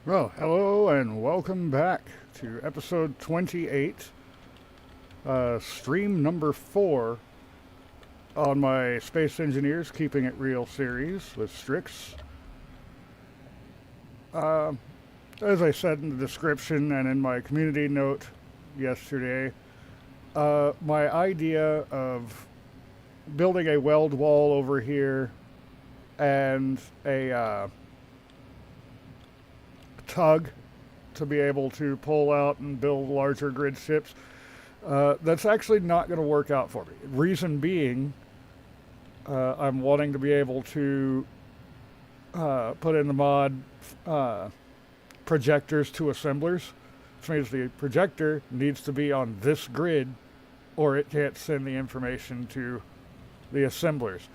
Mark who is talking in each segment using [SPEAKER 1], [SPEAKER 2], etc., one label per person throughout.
[SPEAKER 1] Well, hello and welcome back to episode 28, stream number 4 on my Space Engineers Keeping It Real series with Strix. Uh, as I said in the description and in my community note yesterday, my idea of building a weld wall over here and a tug to be able to pull out and build larger grid ships. That's actually not going to work out for me. Reason being, I'm wanting to be able to put in the mod uh, projectors to assemblers, which means the projector needs to be on this grid or it can't send the information to the assemblers.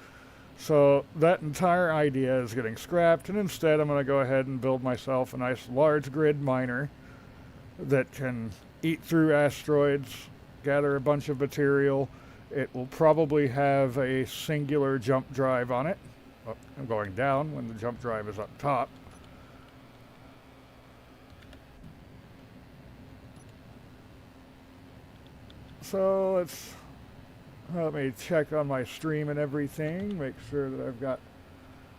[SPEAKER 1] So that entire idea is getting scrapped, and instead I'm going to go ahead and build myself a nice large grid miner that can eat through asteroids, gather a bunch of material. It will probably have a singular jump drive on it. Oh, I'm going down when the jump drive is up top. So let me check on my stream and everything, make sure that I've got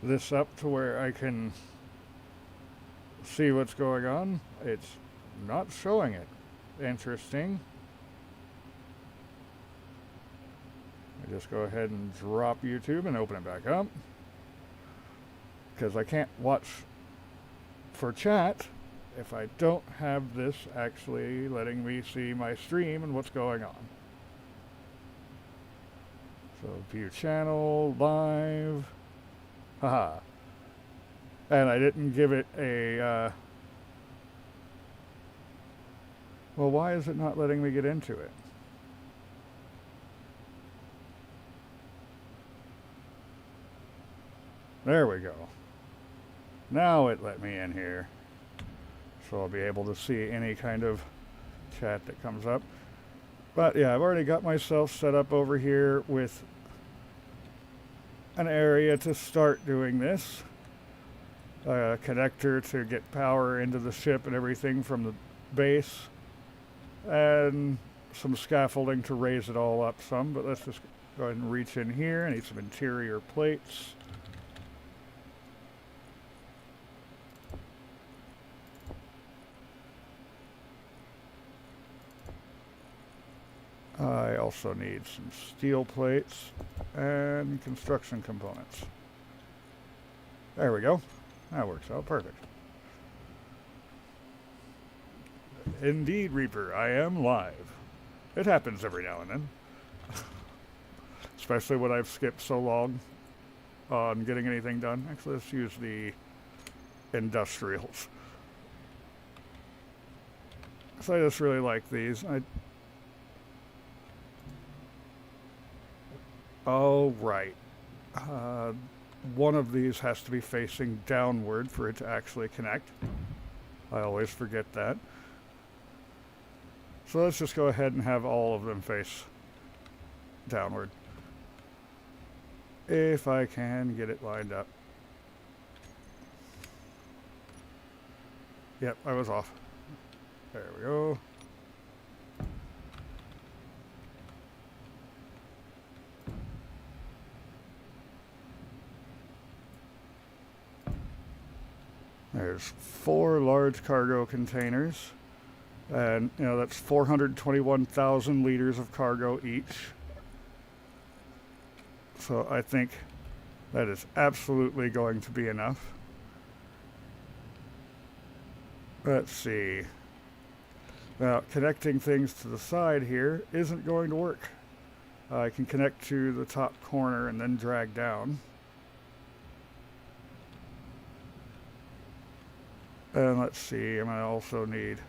[SPEAKER 1] this up to where I can see what's going on. It's not showing it. Interesting. I just go ahead and drop YouTube and open it back up, because I can't watch for chat if I don't have this actually letting me see my stream and what's going on. So view channel, live, haha. And I didn't give it a, well, why is it not letting me get into it? There we go. Now it let me in here. So I'll be able to see any kind of chat that comes up. But yeah, I've already got myself set up over here with an area to start doing this. A connector to get power into the ship and everything from the base. And some scaffolding to raise it all up some. But let's just go ahead and reach in here. I need some interior plates. I also need some steel plates and construction components. There we go. That works out perfect. Indeed, Reaper, I am live. It happens every now and then. Especially when I've skipped so long on getting anything done. Actually, let's use the industrials. So I just really like these. Oh, right. One of these has to be facing downward for it to actually connect. I always forget that. So let's just go ahead and have all of them face downward. If I can get it lined up. Yep, I was off. There we go. There's 4 large cargo containers. And, you know, that's 421,000 liters of cargo each. So I think that is absolutely going to be enough. Let's see. Now, connecting things to the side here isn't going to work. I can connect to the top corner and then drag down. And let's see, I'm going to also need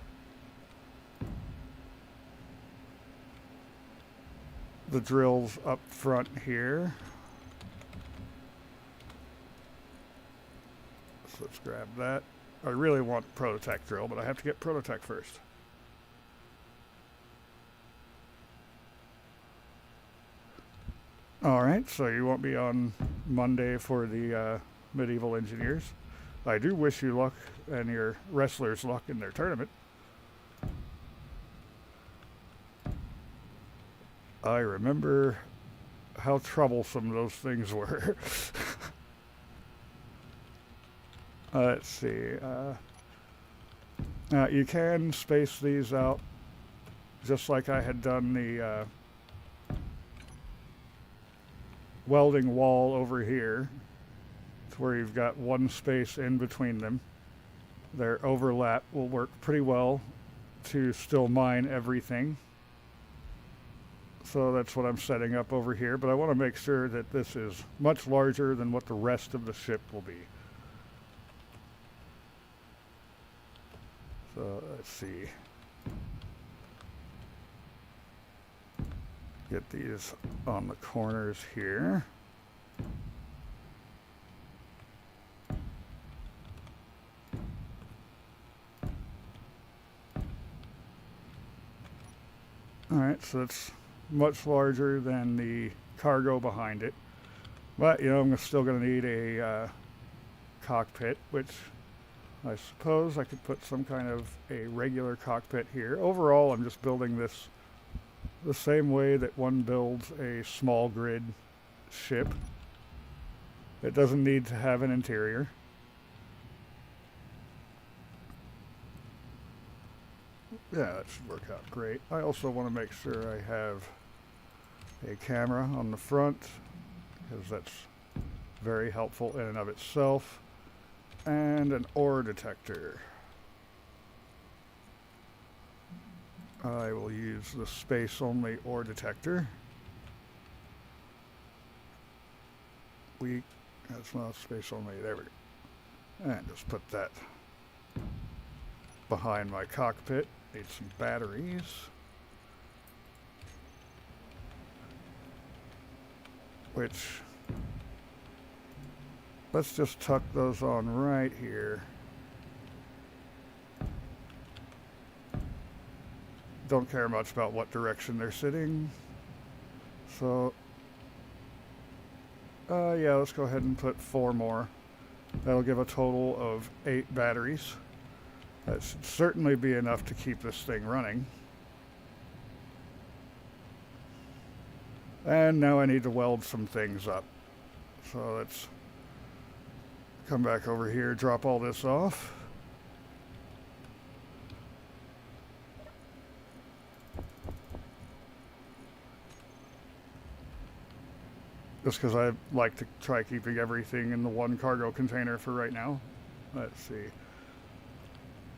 [SPEAKER 1] the drills up front here. So let's grab that. I really want Prototech drill, but I have to get Prototech first. Alright, so you won't be on Monday for the medieval engineers. I do wish you luck and your wrestlers luck in their tournament. I remember how troublesome those things were. Let's see. Now you can space these out just like I had done the welding wall over here. It's where you've got one space in between them. Their overlap will work pretty well to still mine everything. So that's what I'm setting up over here, but I want to make sure that this is much larger than what the rest of the ship will be. So let's see. Get these on the corners here. Alright, so it's much larger than the cargo behind it. But, you know, I'm still going to need a cockpit, which I suppose I could put some kind of a regular cockpit here. Overall, I'm just building this the same way that one builds a small grid ship. It doesn't need to have an interior. Yeah, that should work out great. I also want to make sure I have a camera on the front, because that's very helpful in and of itself, and an ore detector. I will use the space-only ore detector. That's not space-only, there we go. And just put that behind my cockpit. Need some batteries. Which, let's just tuck those on right here. Don't care much about what direction they're sitting. So, yeah, let's go ahead and put 4 more. That'll give a total of 8 batteries. That should certainly be enough to keep this thing running. And now I need to weld some things up. So let's come back over here, drop all this off. Just because I like to try keeping everything in the one cargo container for right now. Let's see.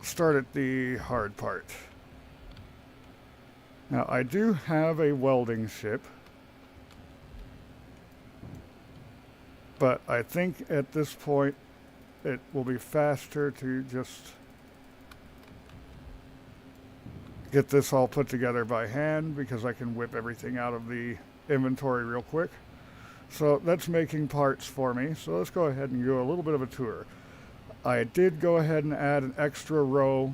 [SPEAKER 1] Start at the hard part. Now I do have a welding ship, but I think at this point it will be faster to just get this all put together by hand, because I can whip everything out of the inventory real quick. So that's making parts for me. So let's go ahead and do a little bit of a tour. I did go ahead and add an extra row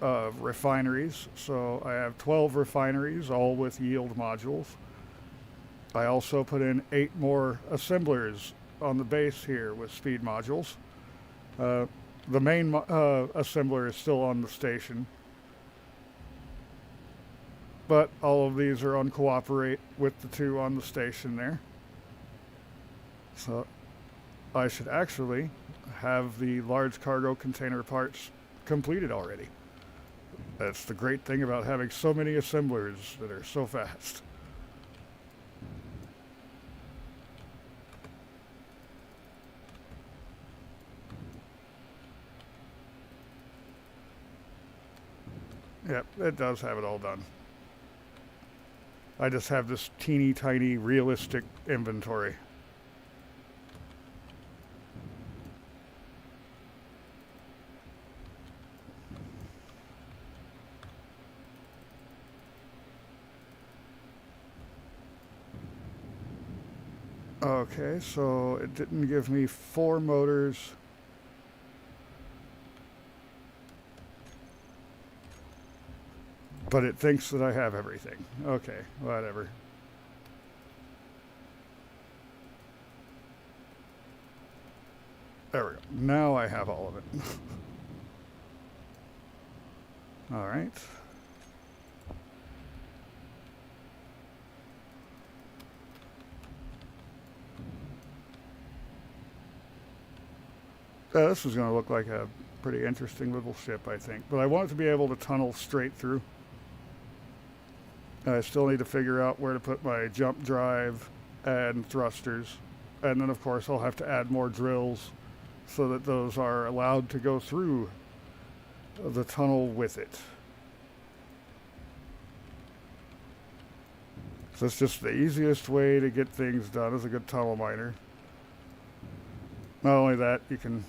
[SPEAKER 1] of refineries. So I have 12 refineries, all with yield modules. I also put in 8 more assemblers on the base here with speed modules. The main assembler is still on the station, but all of these are on cooperate with the 2 on the station there. So I should actually have the large cargo container parts completed already. That's the great thing about having so many assemblers that are so fast. Yep, it does have it all done. I just have this teeny tiny realistic inventory. Okay, so it didn't give me 4 motors. But it thinks that I have everything. Okay, whatever. There we go. Now I have all of it. All right. This is going to look like a pretty interesting little ship, I think. But I want it to be able to tunnel straight through. I still need to figure out where to put my jump drive and thrusters. And then, of course, I'll have to add more drills so that those are allowed to go through the tunnel with it. So it's just the easiest way to get things done as a good tunnel miner. Not only that, you can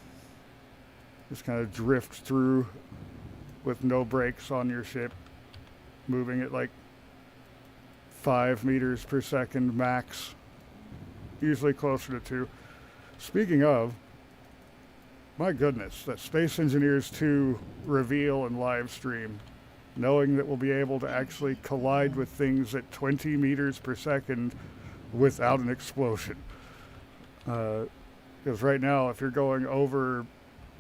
[SPEAKER 1] just kind of drift through with no brakes on your ship, moving at like 5 meters per second max, usually closer to 2. Speaking of, my goodness, that Space Engineers 2 reveal and live stream, knowing that we'll be able to actually collide with things at 20 meters per second without an explosion. Because right now, if you're going over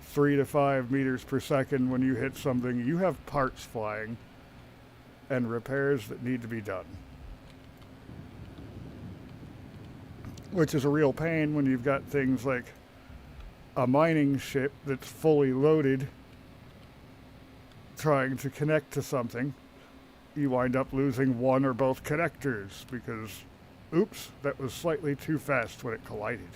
[SPEAKER 1] 3 to 5 meters per second when you hit something, you have parts flying and repairs that need to be done. Which is a real pain when you've got things like a mining ship that's fully loaded trying to connect to something. You wind up losing one or both connectors because, oops, that was slightly too fast when it collided.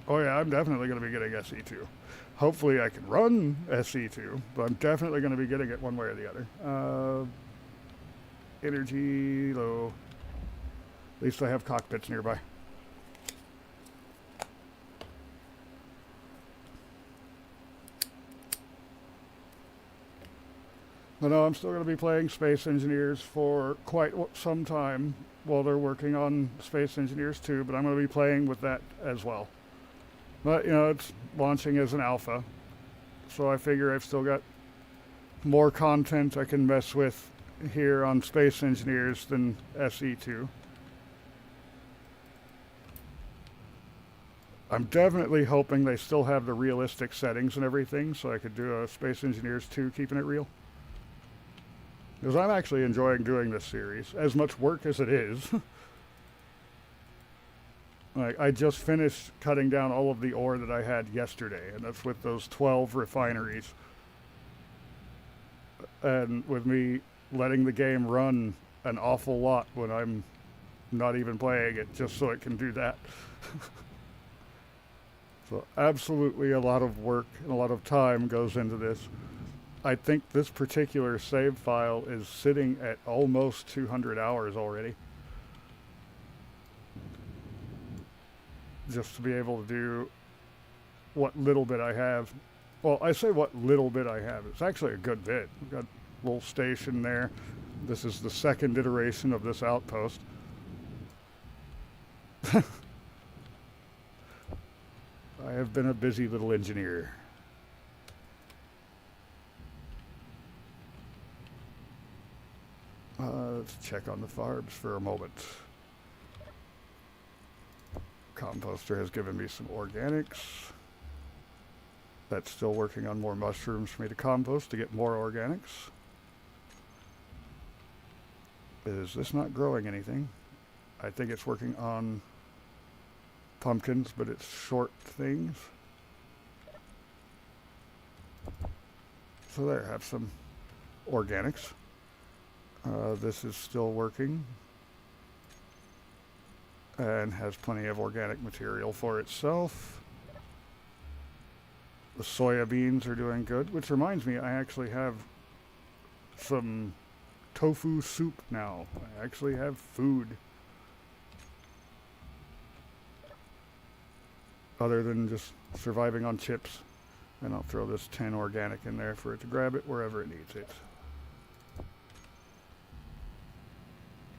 [SPEAKER 1] Oh yeah, I'm definitely going to be getting SE2. Hopefully I can run SE2, but I'm definitely going to be getting it one way or the other. Energy low. At least I have cockpits nearby. But no, I'm still going to be playing Space Engineers for quite some time while they're working on Space Engineers 2, but I'm going to be playing with that as well. But, you know, it's launching as an alpha, so I figure I've still got more content I can mess with here on Space Engineers than SE2. I'm definitely hoping they still have the realistic settings and everything, so I could do a Space Engineers 2 keeping it real. Because I'm actually enjoying doing this series, as much work as it is. Like, I just finished cutting down all of the ore that I had yesterday, and that's with those 12 refineries. And with me letting the game run an awful lot when I'm not even playing it, just so it can do that. So absolutely a lot of work and a lot of time goes into this. I think this particular save file is sitting at almost 200 hours already. Just to be able to do what little bit I have. Well, I say what little bit I have. It's actually a good bit. We've got a little station there. This is the second iteration of this outpost. I have been a busy little engineer. Let's check on the farbs for a moment. Composter has given me some organics. That's still working on more mushrooms for me to compost to get more organics. Is this not growing anything? I think it's working on pumpkins, but it's short things. So there, have some organics. This is still working and has plenty of organic material for itself. The soya beans are doing good, which reminds me, I actually have some tofu soup now. I actually have food. Other than just surviving on chips. And I'll throw this 10 organic in there for it to grab it wherever it needs it.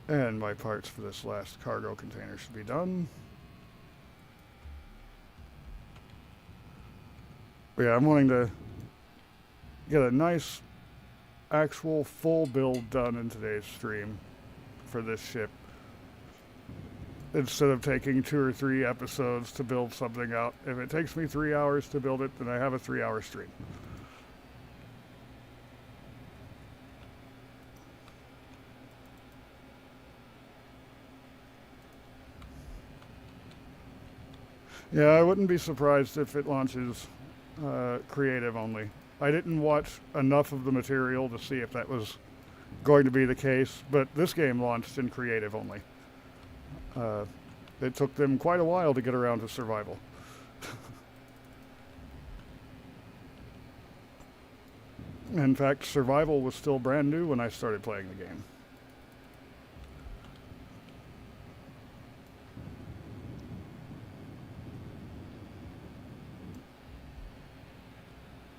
[SPEAKER 1] And my parts for this last cargo container should be done. But yeah, I'm wanting to get a nice actual full build done in today's stream for this ship. instead of taking 2 or 3 episodes to build something out. If it takes me 3 hours to build it, then I have a 3-hour stream. Yeah, I wouldn't be surprised if it launches creative only. I didn't watch enough of the material to see if that was going to be the case, but this game launched in creative only. It took them quite a while to get around to survival. In fact, survival was still brand new when I started playing the game.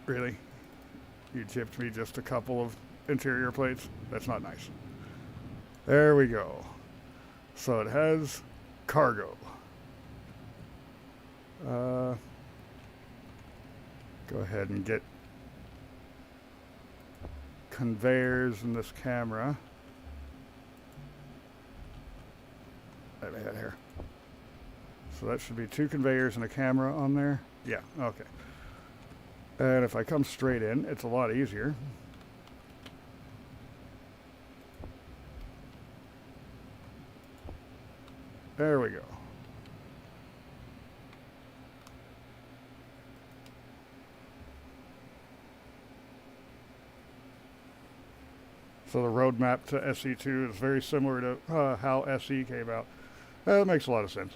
[SPEAKER 1] Really? You chipped me just a couple of interior plates? That's not nice. There we go. So it has cargo. Go ahead and get conveyors in this camera. What do I got here? So that should be 2 conveyors and a camera on there. Yeah, okay. And if I come straight in, it's a lot easier. There we go. So the roadmap to SE2 is very similar to how SE came out. That makes a lot of sense.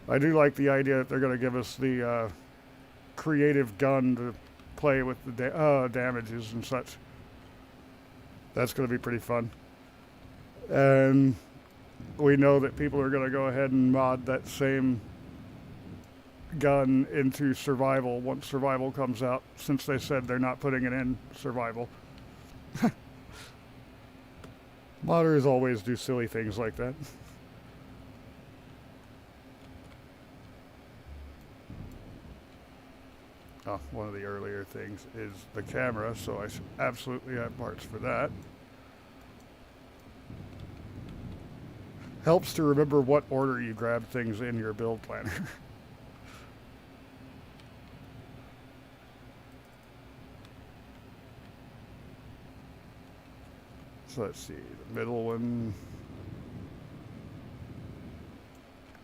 [SPEAKER 1] I do like the idea that they're going to give us the creative gun to play with the damages and such. That's going to be pretty fun. And we know that people are going to go ahead and mod that same gun into survival once survival comes out, since they said they're not putting it in survival. Modders always do silly things like that. Oh, one of the earlier things is the camera, so I should absolutely have parts for that. Helps to remember what order you grab things in your build planner. So let's see, the middle one.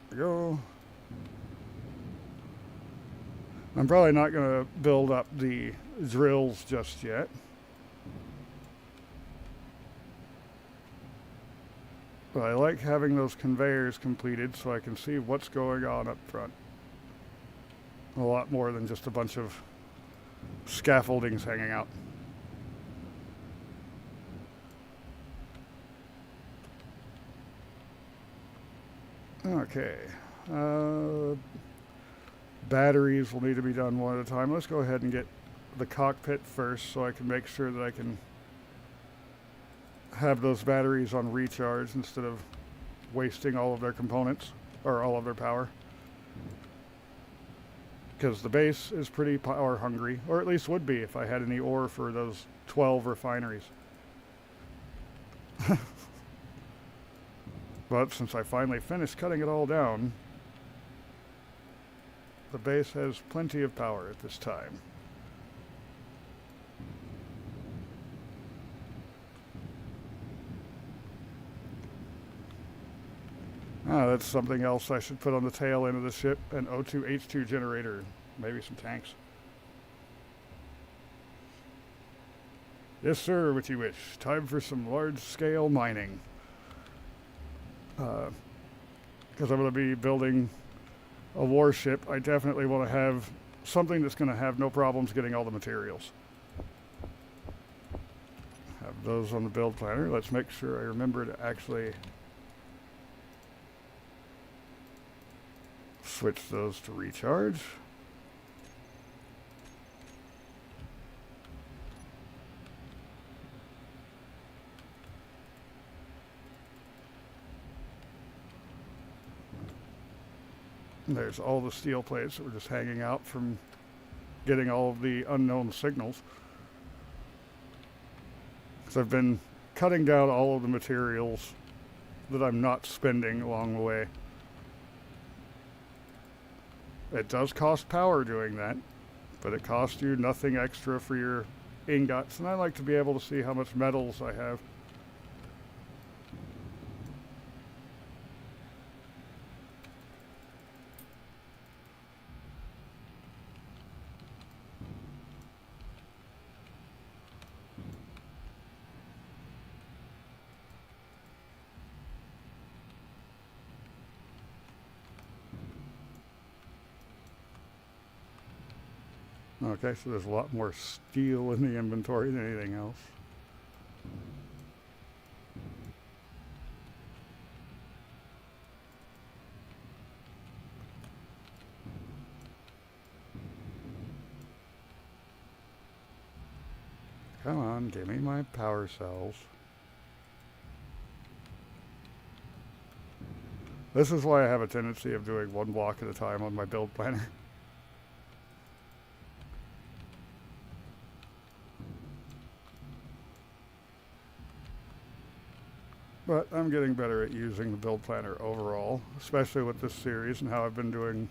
[SPEAKER 1] There we go. I'm probably not going to build up the drills just yet. But I like having those conveyors completed so I can see what's going on up front. A lot more than just a bunch of scaffoldings hanging out. Okay. Batteries will need to be done one at a time. Let's go ahead and get the cockpit first so I can make sure that I can have those batteries on recharge instead of wasting all of their components or all of their power. Because the base is pretty power hungry, or at least would be if I had any ore for those 12 refineries. But since I finally finished cutting it all down, the base has plenty of power at this time. That's something else I should put on the tail end of the ship, an O2H2 generator, maybe some tanks. Yes, sir, what you wish. Time for some large-scale mining. Because I'm going to be building a warship, I definitely want to have something that's going to have no problems getting all the materials. Have those on the build planner. Let's make sure I remember to actually switch those to recharge. There's all the steel plates that were just hanging out from getting all of the unknown signals. Because I've been cutting down all of the materials that I'm not spending along the way. It does cost power doing that, but it costs you nothing extra for your ingots, and I like to be able to see how much metals I have. Okay, so there's a lot more steel in the inventory than anything else. Come on, give me my power cells. This is why I have a tendency of doing one block at a time on my build planner. But I'm getting better at using the build planner overall, especially with this series and how I've been doing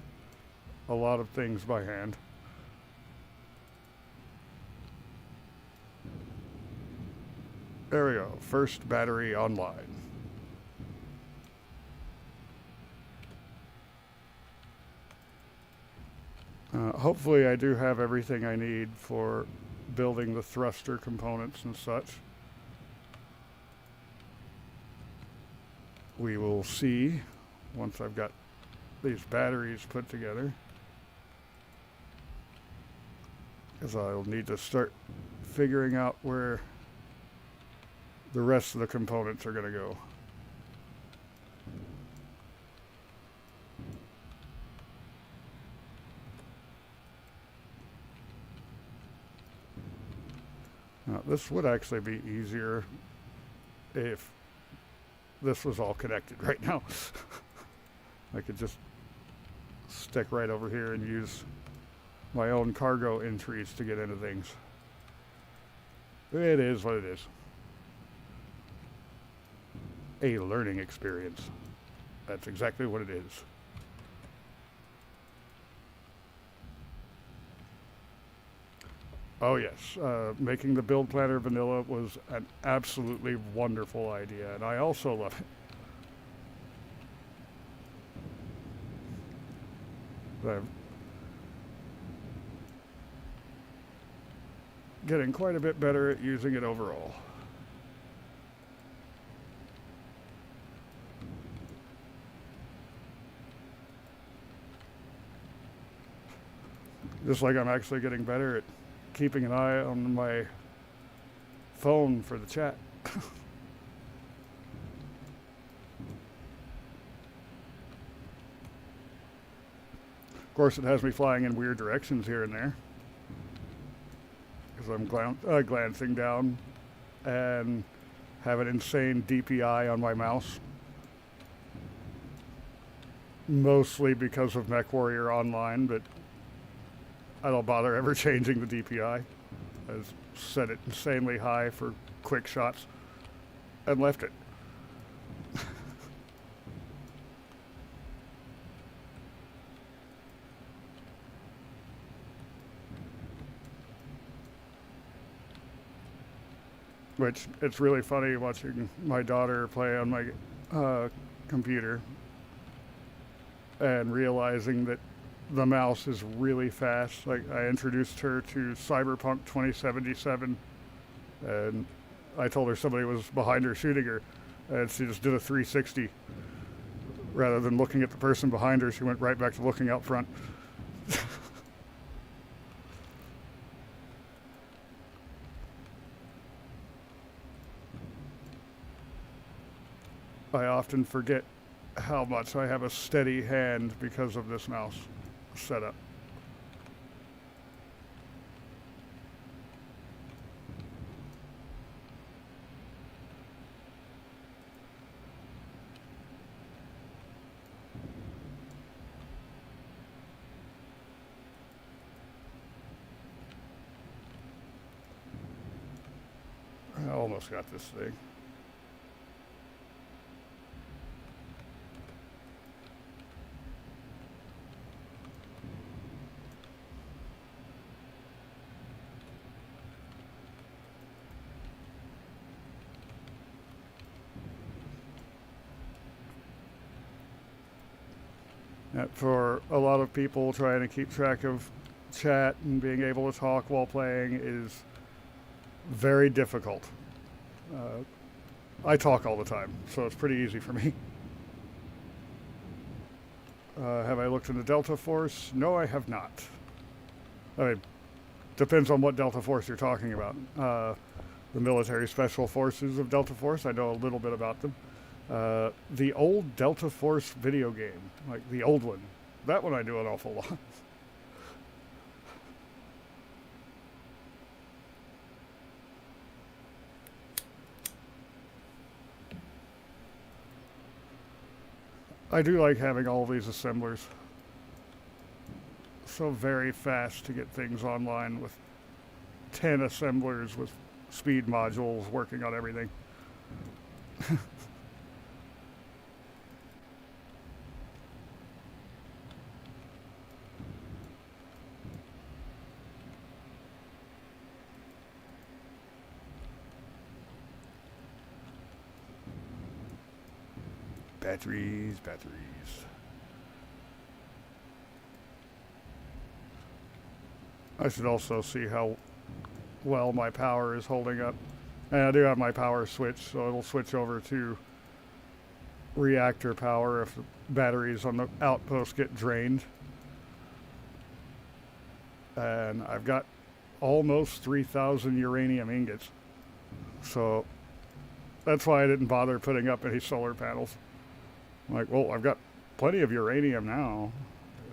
[SPEAKER 1] a lot of things by hand. There we go, first battery online. Hopefully I do have everything I need for building the thruster components and such. We will see once I've got these batteries put together, because I'll need to start figuring out where the rest of the components are going to go. Now, this would actually be easier if this was all connected right now. I could just stick right over here and use my own cargo entries to get into things. It is what it is. A learning experience. That's exactly what it is. Oh yes, making the build planner vanilla was an absolutely wonderful idea, and I also love it. I'm getting quite a bit better at using it overall. Just like I'm actually getting better at keeping an eye on my phone for the chat. Of course, it has me flying in weird directions here and there, because I'm glancing down and have an insane DPI on my mouse. Mostly because of MechWarrior Online, but I don't bother ever changing the DPI. I just set it insanely high for quick shots and left it. Which, it's really funny watching my daughter play on my computer and realizing that the mouse is really fast. Like, I introduced her to Cyberpunk 2077, and I told her somebody was behind her shooting her, and she just did a 360. Rather than looking at the person behind her, she went right back to looking out front. I often forget how much I have a steady hand because of this mouse setup. I almost got this thing. For a lot of people, trying to keep track of chat and being able to talk while playing is very difficult. I talk all the time, so it's pretty easy for me. Have I looked into Delta Force? No, I have not. I mean, depends on what Delta Force you're talking about. The military special forces of Delta Force, I know a little bit about them. The old Delta Force video game, like the old one, that one I do an awful lot. I do like having all these assemblers. So very fast to get things online with 10 assemblers with speed modules working on everything. Batteries. I should also see how well my power is holding up. And I do have my power switch, so it'll switch over to reactor power if the batteries on the outpost get drained. And I've got almost 3,000 uranium ingots. So that's why I didn't bother putting up any solar panels. I'm like, well, I've got plenty of uranium now.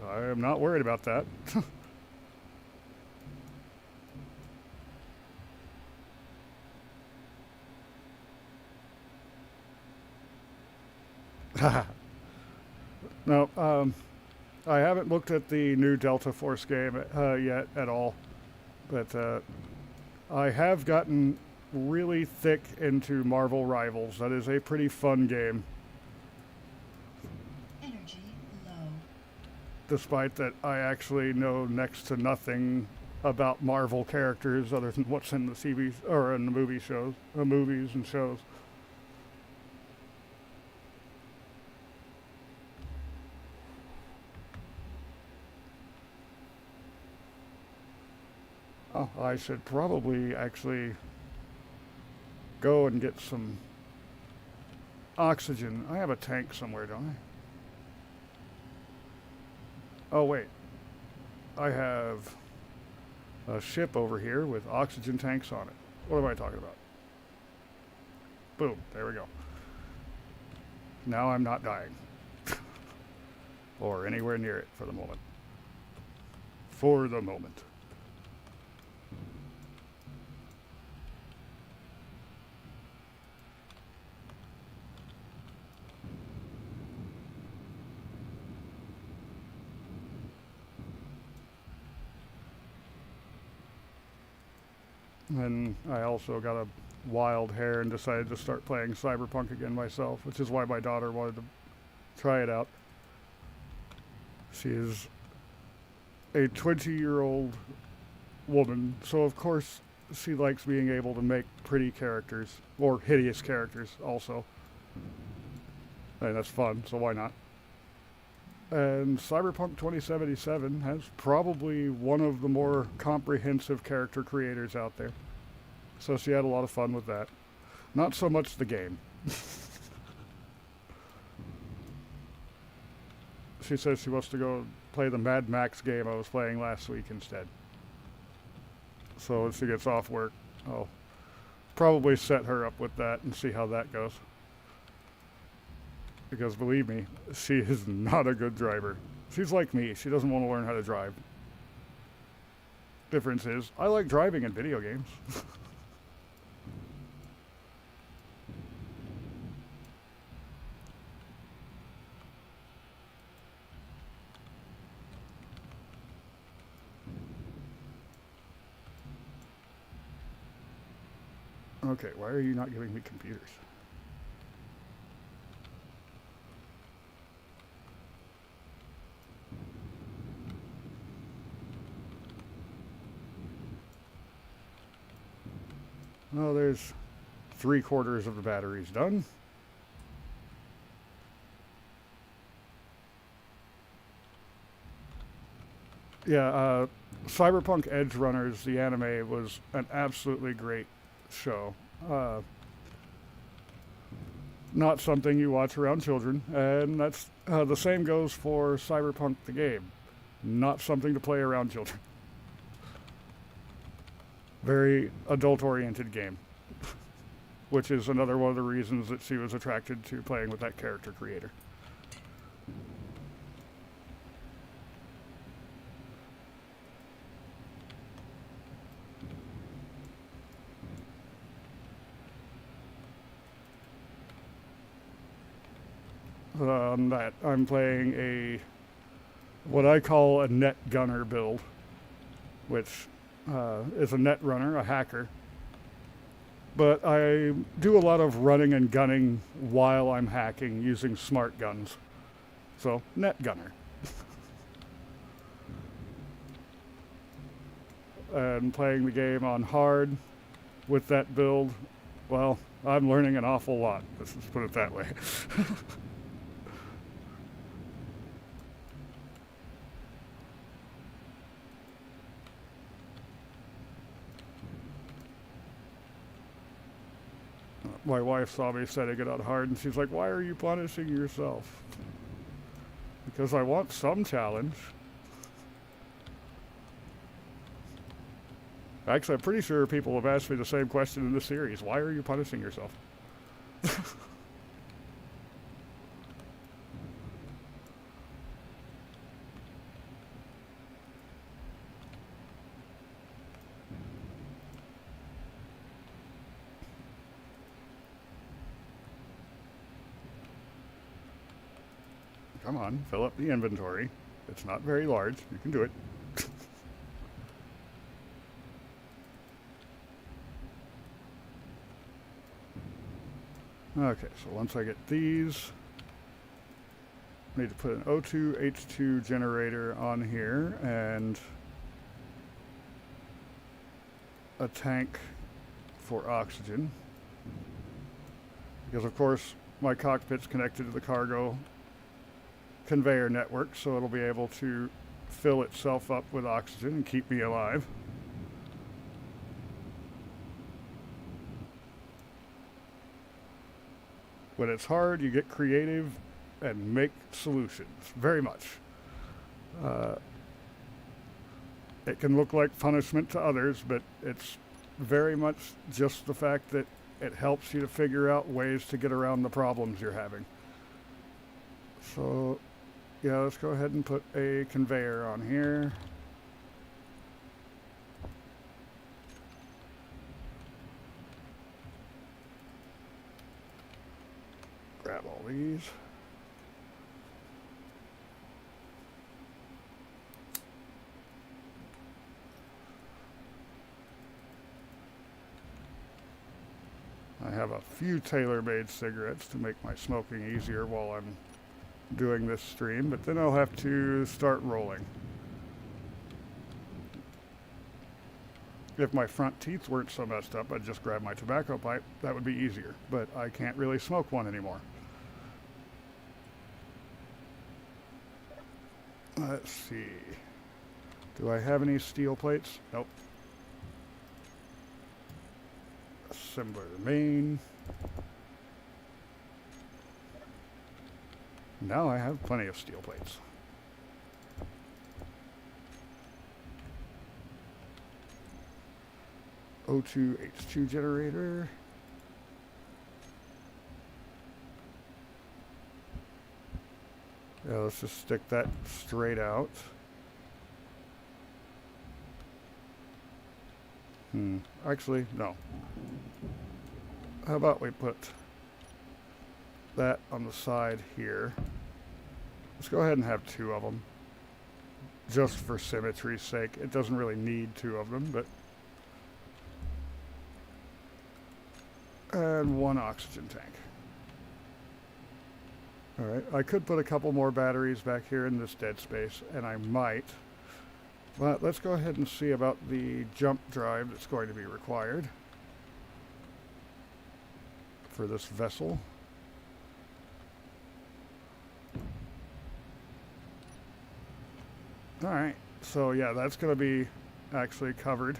[SPEAKER 1] I am not worried about that. No, I haven't looked at the new Delta Force game yet at all, but I have gotten really thick into Marvel Rivals. That is a pretty fun game.
[SPEAKER 2] Energy low.
[SPEAKER 1] Despite that, I actually know next to nothing about Marvel characters other than what's in the CVs or in the movies and shows. Oh, I should probably actually go and get some oxygen. I have a tank somewhere, don't I? Oh, wait. I have a ship over here with oxygen tanks on it. What am I talking about? Boom. There we go. Now I'm not dying. Or anywhere near it for the moment. For the moment. And I also got a wild hair and decided to start playing Cyberpunk again myself, which is why my daughter wanted to try it out. She is a 20-year-old woman, so of course she likes being able to make pretty characters, or hideous characters also. And that's fun, so why not? And Cyberpunk 2077 has probably one of the more comprehensive character creators out there. So she had a lot of fun with that. Not so much the game. She says she wants to go play the Mad Max game I was playing last week instead. So when she gets off work, I'll probably set her up with that and see how that goes. Because believe me, she is not a good driver. She's like me. She doesn't want to learn how to drive. Difference is, I like driving in video games. Okay, why are you not giving me computers? Oh, there's 3/4 of the batteries done. Yeah, Cyberpunk Edge Runners, the anime, was an absolutely great show. Uh, Not something you watch around children, and that's the same goes for Cyberpunk the game. Not something to play around children. Very adult-oriented game, which is another one of the reasons that she was attracted to playing with that character creator. That I'm playing what I call a net gunner build, which is a net runner, a hacker. But I do a lot of running and gunning while I'm hacking using smart guns. So, net gunner. And playing the game on hard with that build, well, I'm learning an awful lot. Let's just put it that way. My wife saw me setting it on hard and she's like, "Why are you punishing yourself?" Because I want some challenge. Actually, I'm pretty sure people have asked me the same question in this series. Why are you punishing yourself? Come on, fill up the inventory. It's not very large. You can do it. Okay, so once I get these, I need to put an O2 H2 generator on here and a tank for oxygen. Because of course my cockpit's connected to the cargo conveyor network, so it'll be able to fill itself up with oxygen and keep me alive. When it's hard, you get creative and make solutions. Very much. It can look like punishment to others, but it's very much just the fact that it helps you to figure out ways to get around the problems you're having. So, yeah, let's go ahead and put a conveyor on here. Grab all these. I have a few tailor-made cigarettes to make my smoking easier while I'm doing this stream, but then I'll have to start rolling. If my front teeth weren't so messed up, I'd just grab my tobacco pipe. That would be easier, but I can't really smoke one anymore. Let's see. Do I have any steel plates? Nope. Assembler main. Now I have plenty of steel plates. O2 H2 generator. Yeah, let's just stick that straight out. Actually, no. How about we put that on the side here. Let's go ahead and have two of them. Just for symmetry's sake. It doesn't really need two of them, but... And one oxygen tank. Alright, I could put a couple more batteries back here in this dead space, and I might. But let's go ahead and see about the jump drive that's going to be required for this vessel. Alright, So yeah, that's going to be actually covered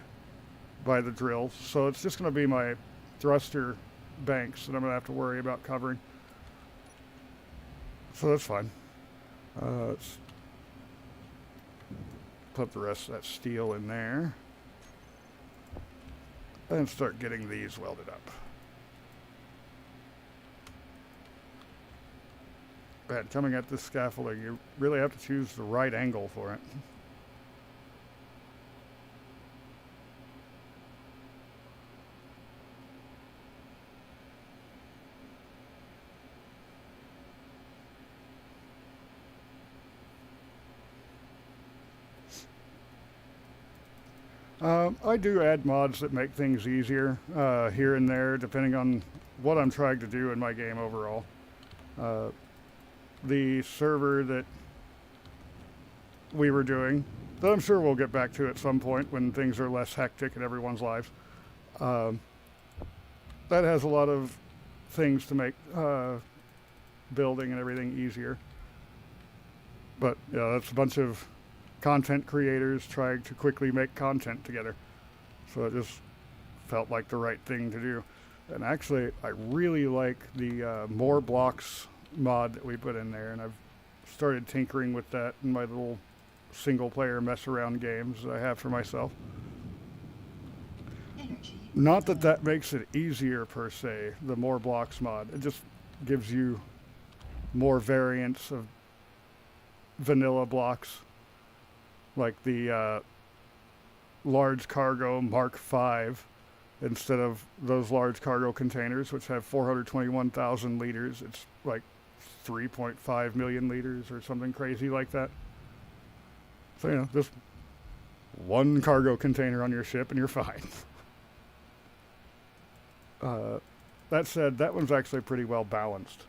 [SPEAKER 1] by the drills. So it's just going to be my thruster banks that I'm going to have to worry about covering. So that's fine. Let's put the rest of that steel in there and start getting these welded up. Man, coming at this scaffolding, you really have to choose the right angle for it. I do add mods that make things easier here and there, depending on what I'm trying to do in my game overall. The server that we were doing, that I'm sure we'll get back to at some point when things are less hectic in everyone's lives, that has a lot of things to make building and everything easier. But yeah, that's a bunch of content creators trying to quickly make content together. So it just felt like the right thing to do. And actually, I really like the more blocks mod that we put in there, and I've started tinkering with that in my little single player mess around games that I have for myself. Not that that makes it easier per se, the more blocks mod. It just gives you more variants of vanilla blocks, like the large cargo Mark V, instead of those large cargo containers, which have 421,000 liters. It's like 3.5 million liters or something crazy like that. So, you know, just one cargo container on your ship and you're fine. That said, that one's actually pretty well balanced.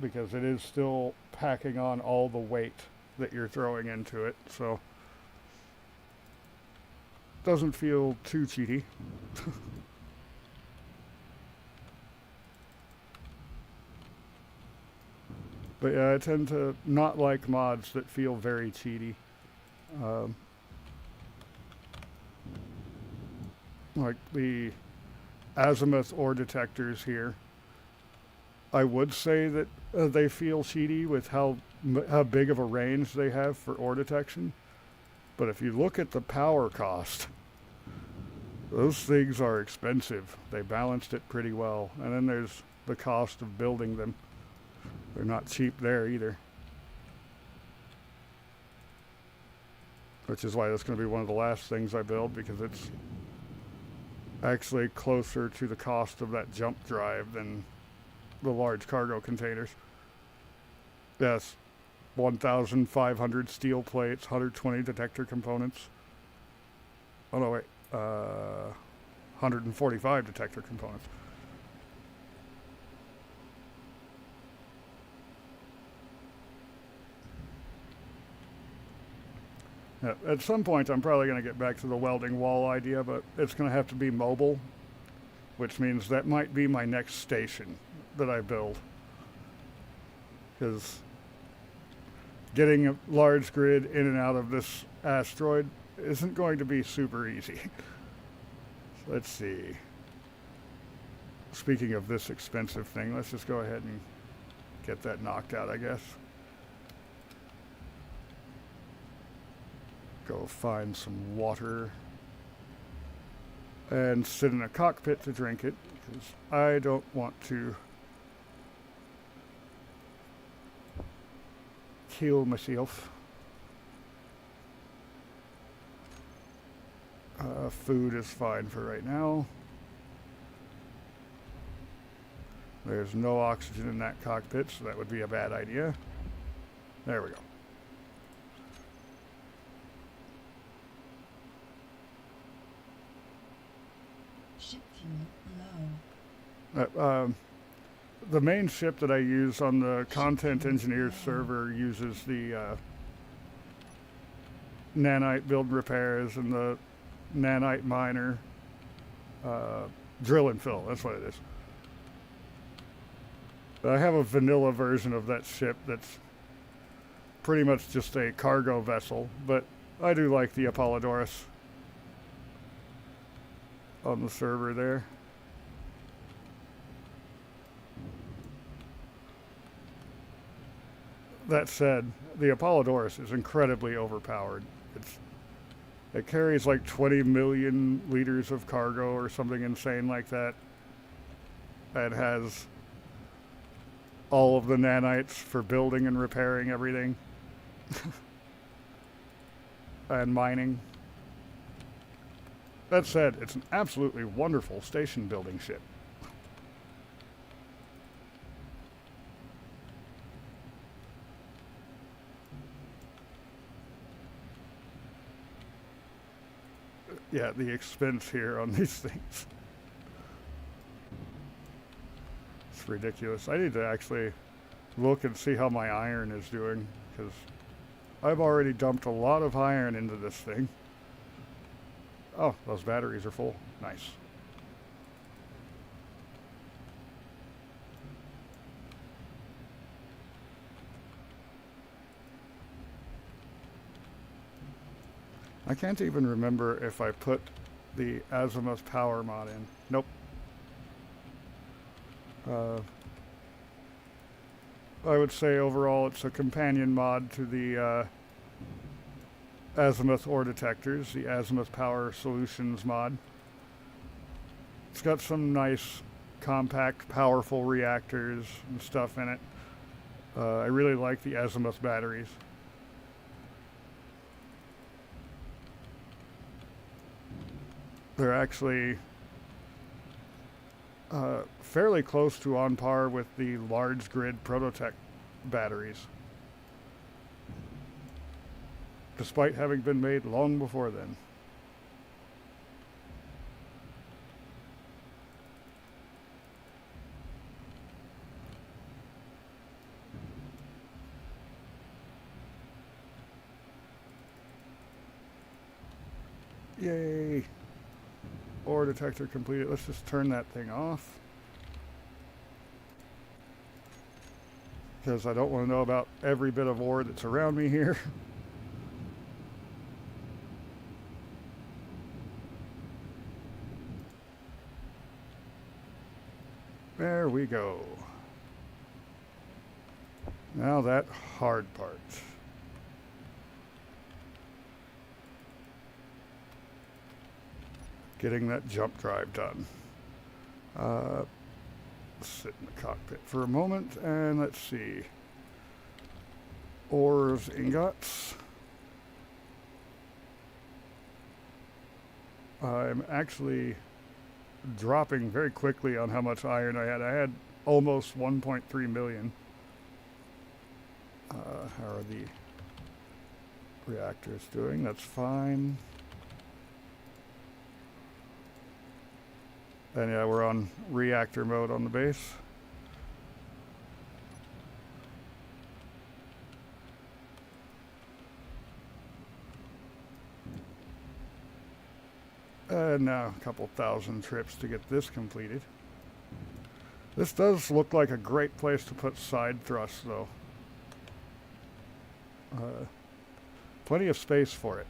[SPEAKER 1] Because it is still packing on all the weight that you're throwing into it, so doesn't feel too cheaty. But yeah, I tend to not like mods that feel very cheaty. Like the azimuth ore detectors here. I would say that they feel cheaty with how big of a range they have for ore detection. But if you look at the power cost, those things are expensive. They balanced it pretty well. And then there's the cost of building them. They're not cheap there either. Which is why that's going to be one of the last things I build, because it's actually closer to the cost of that jump drive than the large cargo containers. Yes, 1,500 steel plates, 120 detector components. Oh no, wait, 145 detector components. Yeah, at some point, I'm probably going to get back to the welding wall idea, but it's going to have to be mobile, which means that might be my next station that I build. Because getting a large grid in and out of this asteroid isn't going to be super easy. Let's see. Speaking of this expensive thing, let's just go ahead and get that knocked out, I guess. Go find some water and sit in a cockpit to drink it, because I don't want to kill myself. Food is fine for right now. There's no oxygen in that cockpit, so that would be a bad idea. There we go.
[SPEAKER 2] Ship fuel low.
[SPEAKER 1] The main ship that I use on the Content Engineers server uses the nanite build repairs and the nanite miner drill and fill. That's what it is. I have a vanilla version of that ship that's pretty much just a cargo vessel, but I do like the Apollodorus on the server there. That said, the Apollodorus is incredibly overpowered. It carries like 20 million liters of cargo or something insane like that. It has all of the nanites for building and repairing everything. And mining. That said, it's an absolutely wonderful station building ship. Yeah, the expense here on these things. It's ridiculous. I need to actually look and see how my iron is doing, because I've already dumped a lot of iron into this thing. Oh, those batteries are full. Nice. I can't even remember if I put the azimuth power mod in. Nope. I would say overall it's a companion mod to the azimuth ore detectors, the azimuth power solutions mod. It's got some nice, compact, powerful reactors and stuff in it. I really like the azimuth batteries. They're actually fairly close to on par with the large grid Prototech batteries, despite having been made long before then. Yay! Ore detector completed. Let's just turn that thing off, because I don't want to know about every bit of ore that's around me here. There we go. Now that hard part. Getting that jump drive done. Sit in the cockpit for a moment and let's see. Ores, ingots. I'm actually dropping very quickly on how much iron I had. I had almost 1.3 million. How are the reactors doing? That's fine. And yeah, we're on reactor mode on the base. And now a couple thousand trips to get this completed. This does look like a great place to put side thrusts, though. Plenty of space for it.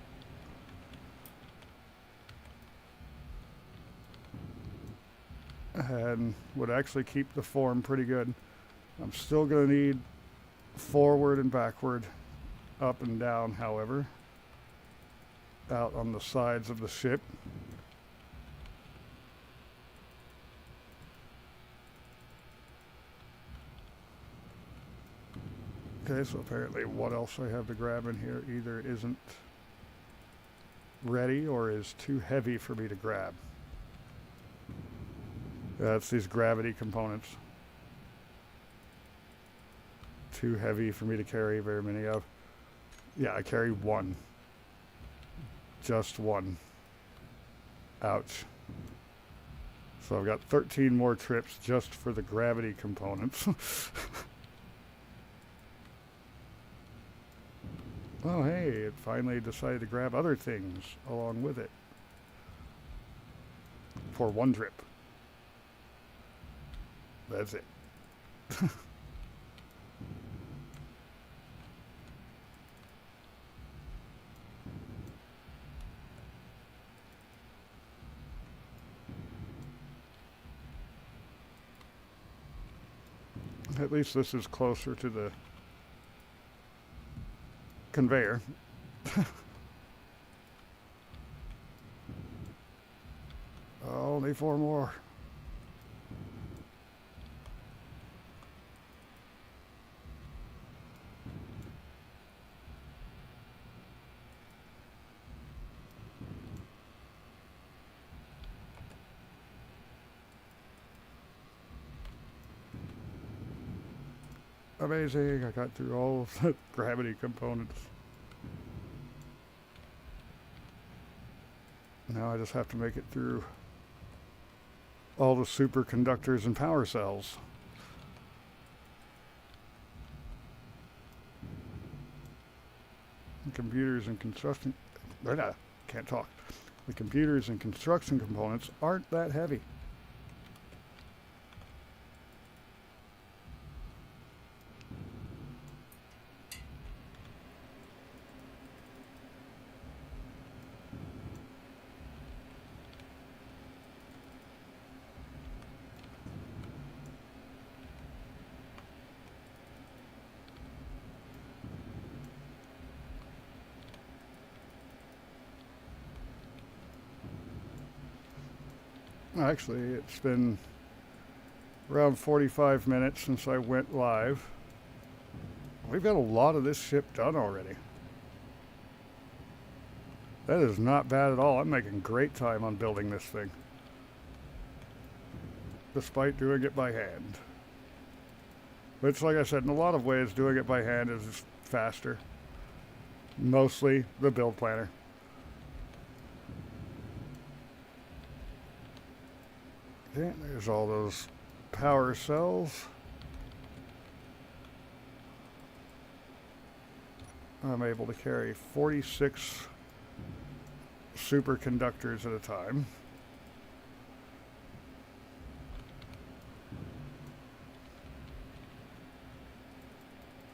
[SPEAKER 1] And would actually keep the form pretty good. I'm still going to need forward and backward, up and down, however, out on the sides of the ship. Okay, so apparently what else I have to grab in here either isn't ready or is too heavy for me to grab. It's these gravity components. Too heavy for me to carry very many of. Yeah, I carry one. Just one. Ouch. So I've got 13 more trips just for the gravity components. Oh, hey, it finally decided to grab other things along with it. For one trip. That's it. At least this is closer to the conveyor. Only 4 more. Amazing, I got through all of the gravity components. Now I just have to make it through all the superconductors and power cells. The computers and construction... can't talk. The computers and construction components aren't that heavy. Actually, it's been around 45 minutes since I went live. We've got a lot of this ship done already. That is not bad at all. I'm making great time on building this thing, despite doing it by hand. Which, like I said, in a lot of ways, doing it by hand is just faster. Mostly the build planner. Okay, there's all those power cells. I'm able to carry 46 superconductors at a time.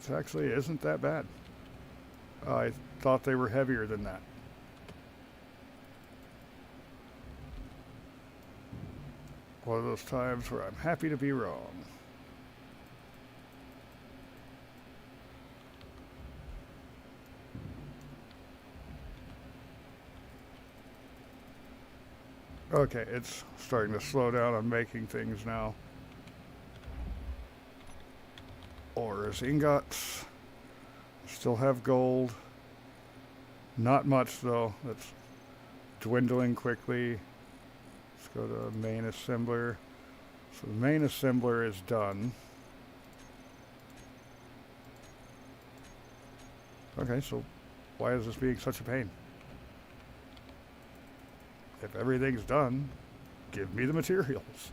[SPEAKER 1] It actually isn't that bad. I thought they were heavier than that. One of those times where I'm happy to be wrong. Okay, it's starting to slow down on making things now. Ores, ingots. Still have gold. Not much though. That's dwindling quickly. Let's go to main assembler. So the main assembler is done. Okay, so why is this being such a pain? If everything's done, give me the materials.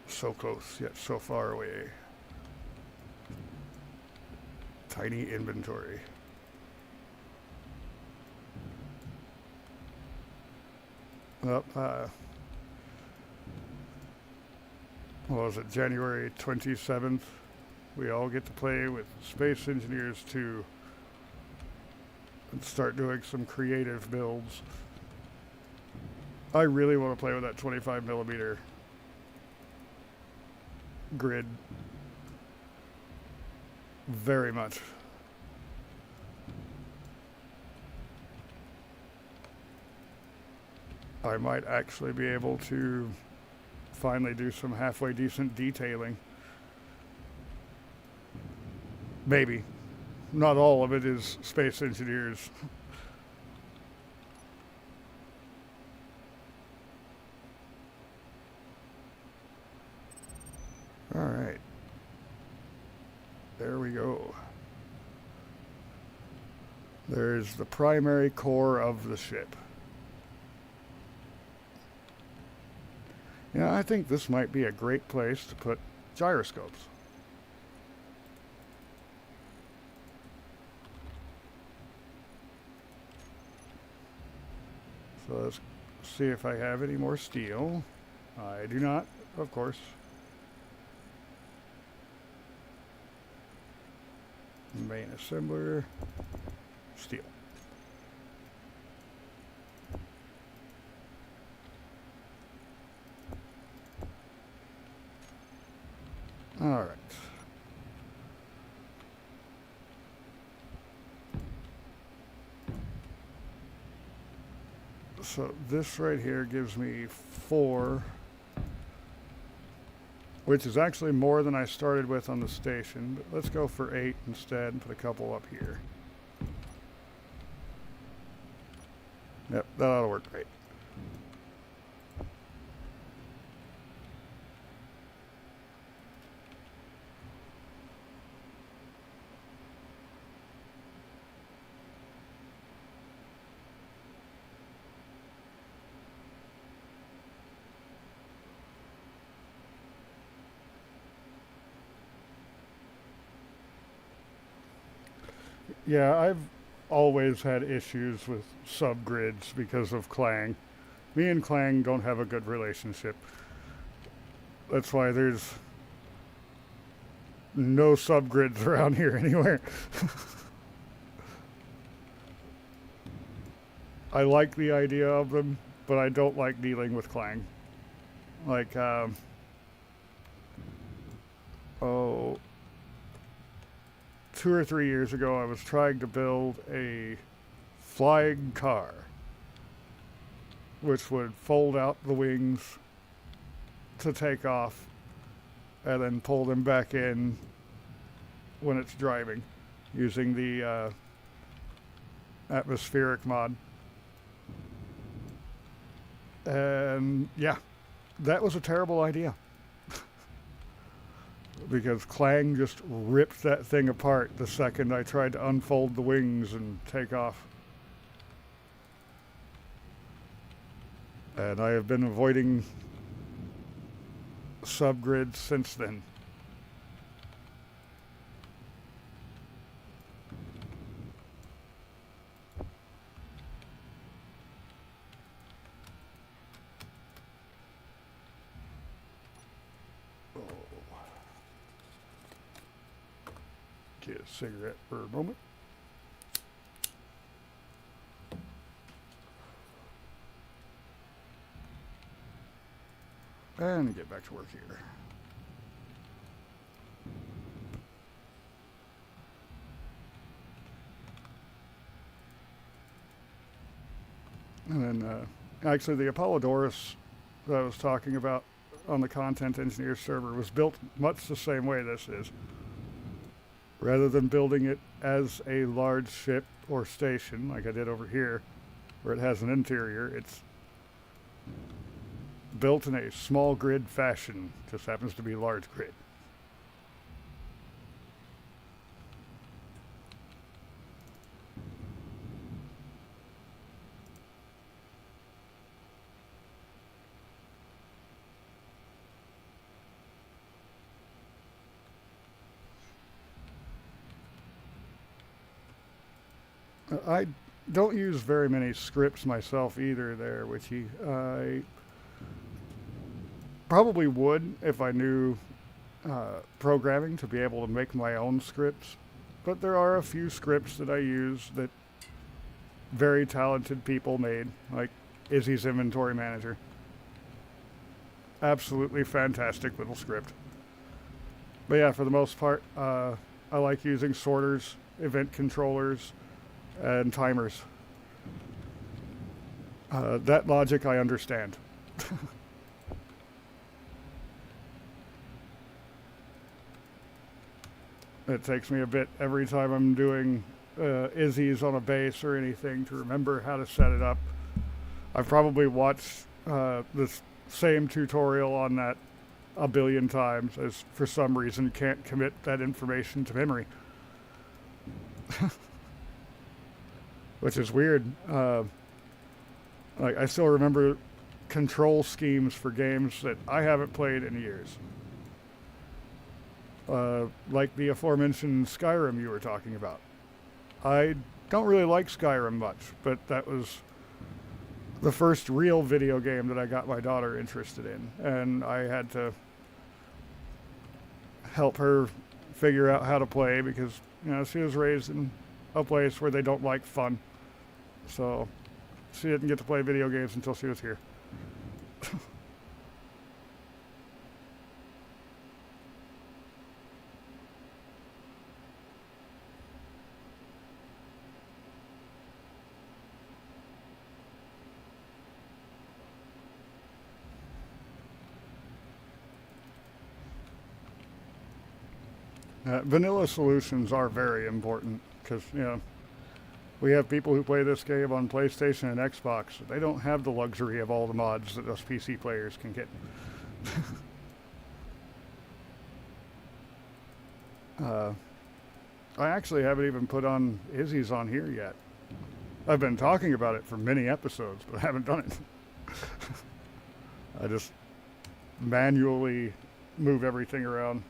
[SPEAKER 1] So close, yet so far away. Tiny inventory. Well, what was it, January 27th? We all get to play with Space Engineers 2 and start doing some creative builds. I really want to play with that 25mm grid very much. I might actually be able to finally do some halfway decent detailing. Maybe. Not all of it is Space Engineers. All right. There we go. There's the primary core of the ship. Yeah, I think this might be a great place to put gyroscopes. So let's see if I have any more steel. I do not, of course. Main assembler, steel. All right. So this right here gives me 4, which is actually more than I started with on the station, but let's go for 8 instead and put a couple up here. Yep, that ought to work great. Yeah, I've always had issues with subgrids because of Clang. Me and Clang don't have a good relationship. That's why there's no subgrids around here anywhere. I like the idea of them, but I don't like dealing with Clang. Like, oh, 2 or 3 years ago, I was trying to build a flying car, which would fold out the wings to take off and then pull them back in when it's driving using the atmospheric mod. And yeah, that was a terrible idea. Because Clang just ripped that thing apart the second I tried to unfold the wings and take off. And I have been avoiding subgrids since then. Get a cigarette for a moment. And get back to work here. And then, actually, the Apollodorus that I was talking about on the Content Engineer server was built much the same way this is. Rather than building it as a large ship or station, like I did over here, where it has an interior, it's built in a small grid fashion, just happens to be large grid. I don't use very many scripts myself either there, Witchy. I probably would if I knew programming to be able to make my own scripts. But there are a few scripts that I use that very talented people made, like Izzy's Inventory Manager. Absolutely fantastic little script. But yeah, for the most part, I like using sorters, event controllers, and timers. That logic I understand. It takes me a bit every time I'm doing Izzy's on a base or anything to remember how to set it up. I've probably watched this same tutorial on that a billion times, as for some reason can't commit that information to memory. Which is weird. Like I still remember control schemes for games that I haven't played in years. Like the aforementioned Skyrim you were talking about. I don't really like Skyrim much, but that was the first real video game that I got my daughter interested in, and I had to help her figure out how to play because she was raised in a place where they don't like fun, so she didn't get to play video games until she was here. Vanilla solutions are very important because, we have people who play this game on PlayStation and Xbox. They don't have the luxury of all the mods that us PC players can get. I actually haven't even put on Izzy's on here yet. I've been talking about it for many episodes, but I haven't done it. I just manually move everything around.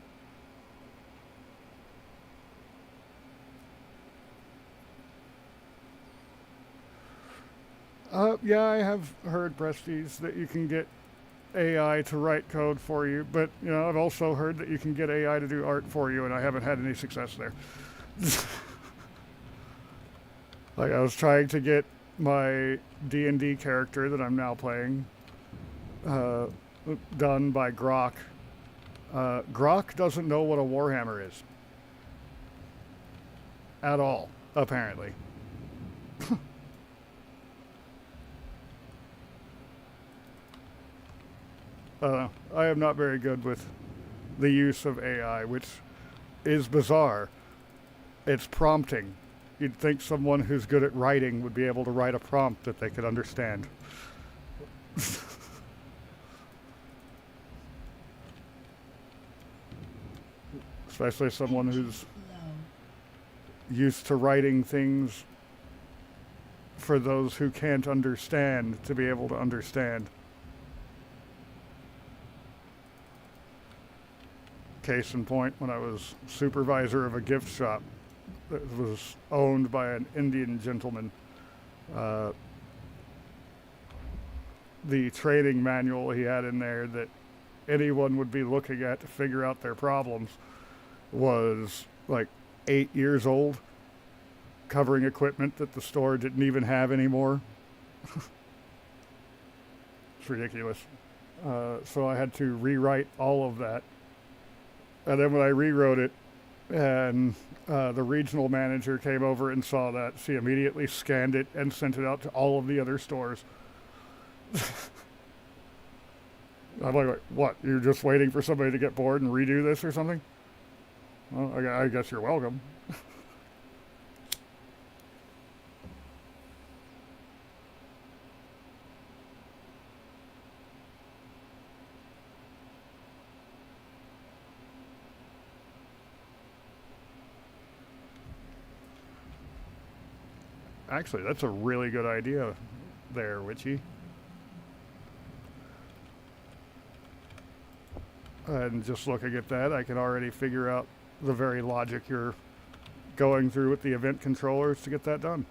[SPEAKER 1] Yeah, I have heard, Prestige, that you can get AI to write code for you, but I've also heard that you can get AI to do art for you, and I haven't had any success there. Like, I was trying to get my D&D character that I'm now playing done by Grok. Grok doesn't know what a Warhammer is. At all, apparently. I am not very good with the use of AI, which is bizarre. It's prompting. You'd think someone who's good at writing would be able to write a prompt that they could understand. Especially someone who's used to writing things for those who can't understand to be able to understand. Case in point, when I was supervisor of a gift shop that was owned by an Indian gentleman, the training manual he had in there that anyone would be looking at to figure out their problems was like 8 years old, covering equipment that the store didn't even have anymore. It's ridiculous. So I had to rewrite all of that. And then when I rewrote it, and the regional manager came over and saw that, she immediately scanned it and sent it out to all of the other stores. I'm like, what? You're just waiting for somebody to get bored and redo this or something? Well, I guess you're welcome. Actually, that's a really good idea there, Witchy. And just looking at that, I can already figure out the very logic you're going through with the event controllers to get that done.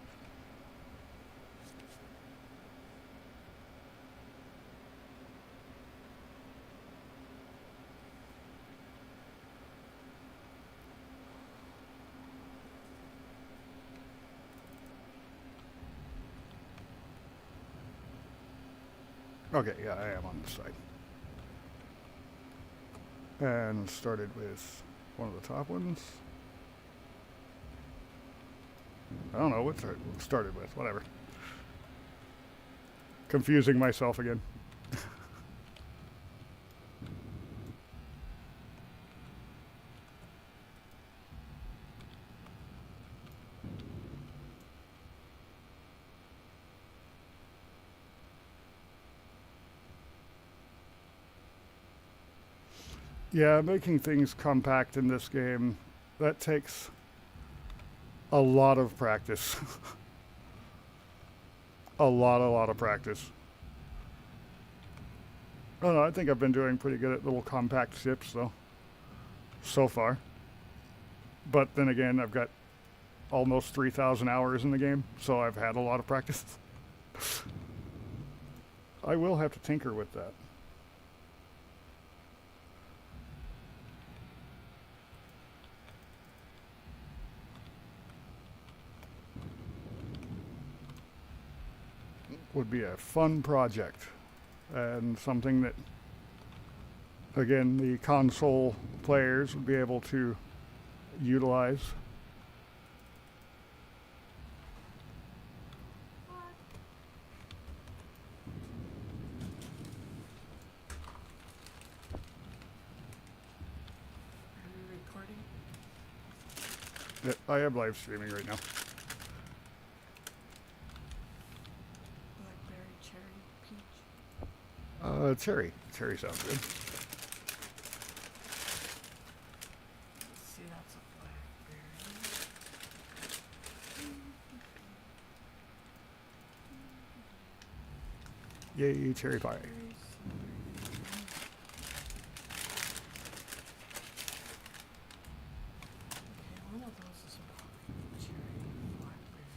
[SPEAKER 1] Okay, yeah, I am on the side. And started with one of the top ones. I don't know what started with, whatever. Confusing myself again. Yeah, making things compact in this game, that takes a lot of practice. a lot of practice. I don't know, I think I've been doing pretty good at little compact ships, though, so far. But then again, I've got almost 3,000 hours in the game, so I've had a lot of practice. I will have to tinker with that. Would be a fun project and something that, again, the console players would be able to utilize.
[SPEAKER 2] Are you recording?
[SPEAKER 1] Yeah, I am live streaming right now.
[SPEAKER 2] Blackberry, cherry, peach.
[SPEAKER 1] Cherry. Cherry sounds good.
[SPEAKER 2] Let's see, that's a blackberry.
[SPEAKER 1] Yay, cherry pie.
[SPEAKER 2] Okay, one of those is probably cherry, blackberry.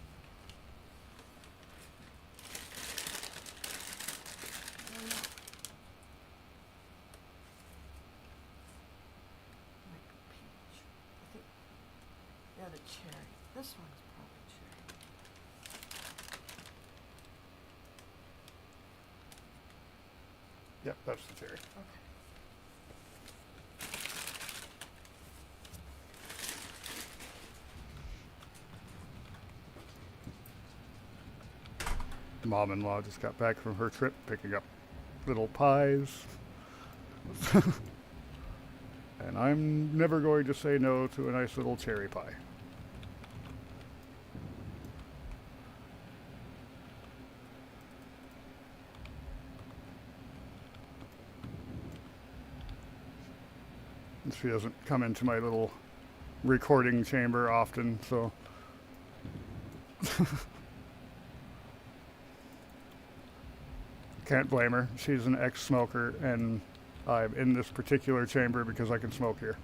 [SPEAKER 2] I don't know. Like peach. I think, yeah, the cherry. This one's probably cherry.
[SPEAKER 1] Yep, that's the cherry.
[SPEAKER 2] Okay.
[SPEAKER 1] Mom-in-law just got back from her trip picking up little pies. And I'm never going to say no to a nice little cherry pie. And she doesn't come into my little recording chamber often, so can't blame her. She's an ex-smoker, and I'm in this particular chamber because I can smoke here.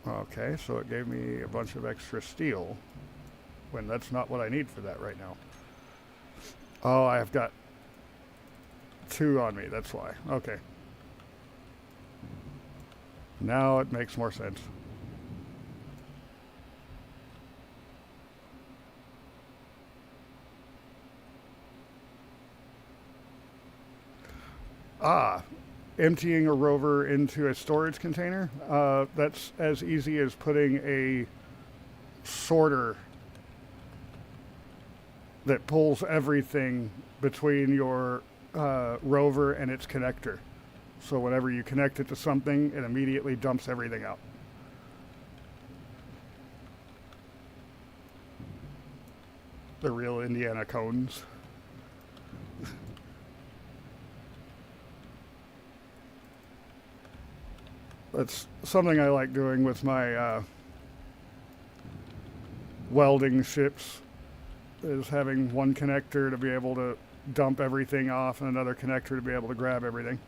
[SPEAKER 1] Okay, so it gave me a bunch of extra steel, when that's not what I need for that right now. Oh, I've got 2 on me, that's why. Okay. Now it makes more sense. Emptying a rover into a storage container. That's as easy as putting a sorter that pulls everything between your rover and its connector. So whenever you connect it to something, it immediately dumps everything out. The real Indiana cones. That's something I like doing with my welding ships, is having one connector to be able to dump everything off and another connector to be able to grab everything.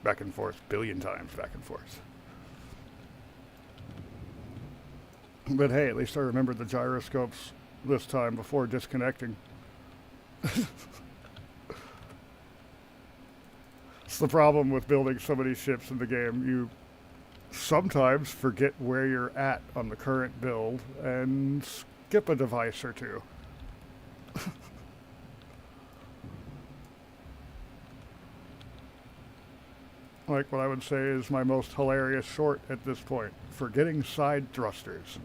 [SPEAKER 1] Back and forth, billion times back and forth. But hey, at least I remembered the gyroscopes this time before disconnecting. It's the problem with building so many ships in the game. You sometimes forget where you're at on the current build and skip a device or two. Like what I would say is my most hilarious short at this point, forgetting side thrusters.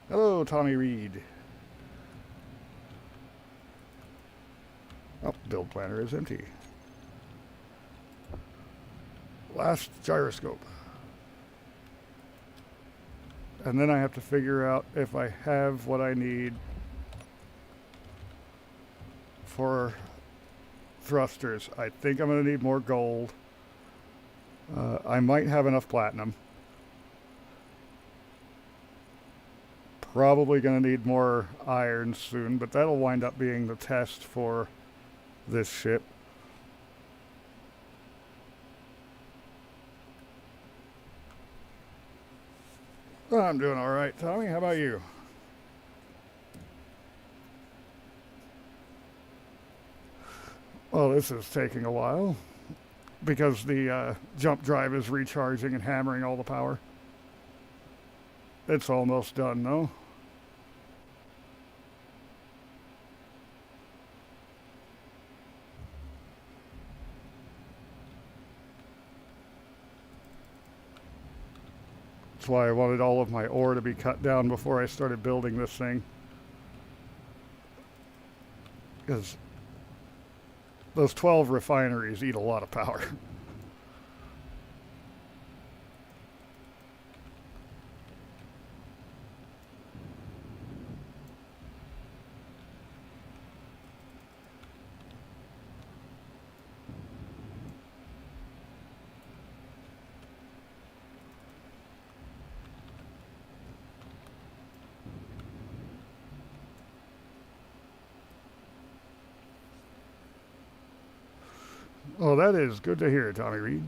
[SPEAKER 1] Hello, Tommy Reed. Oh, build planner is empty. Last gyroscope. And then I have to figure out if I have what I need for thrusters. I think I'm going to need more gold. I might have enough platinum. Probably going to need more iron soon, but that'll wind up being the test for this ship. I'm doing all right, Tommy. How about you? Well, this is taking a while because the jump drive is recharging and hammering all the power. It's almost done, though. That's why I wanted all of my ore to be cut down before I started building this thing. Because those 12 refineries eat a lot of power. Oh, that is good to hear, Tommy Reed.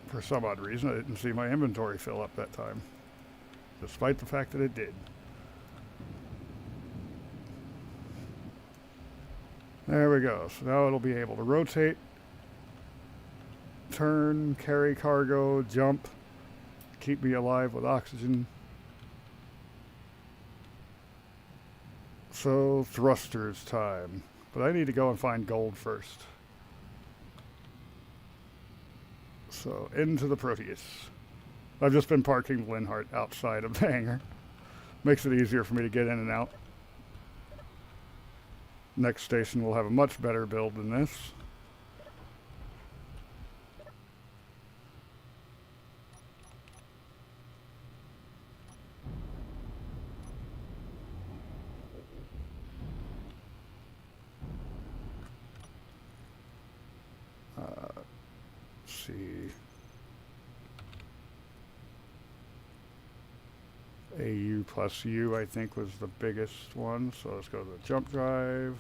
[SPEAKER 1] For some odd reason, I didn't see my inventory fill up that time, despite the fact that it did. There we go. So now it'll be able to rotate, turn, carry cargo, jump, keep me alive with oxygen. So thrusters time. But I need to go and find gold first. So into the Proteus. I've just been parking the Linhart outside of the hangar. Makes it easier for me to get in and out. Next station will have a much better build than this. Let's see. AU plus U, I think, was the biggest one. So let's go to the jump drive.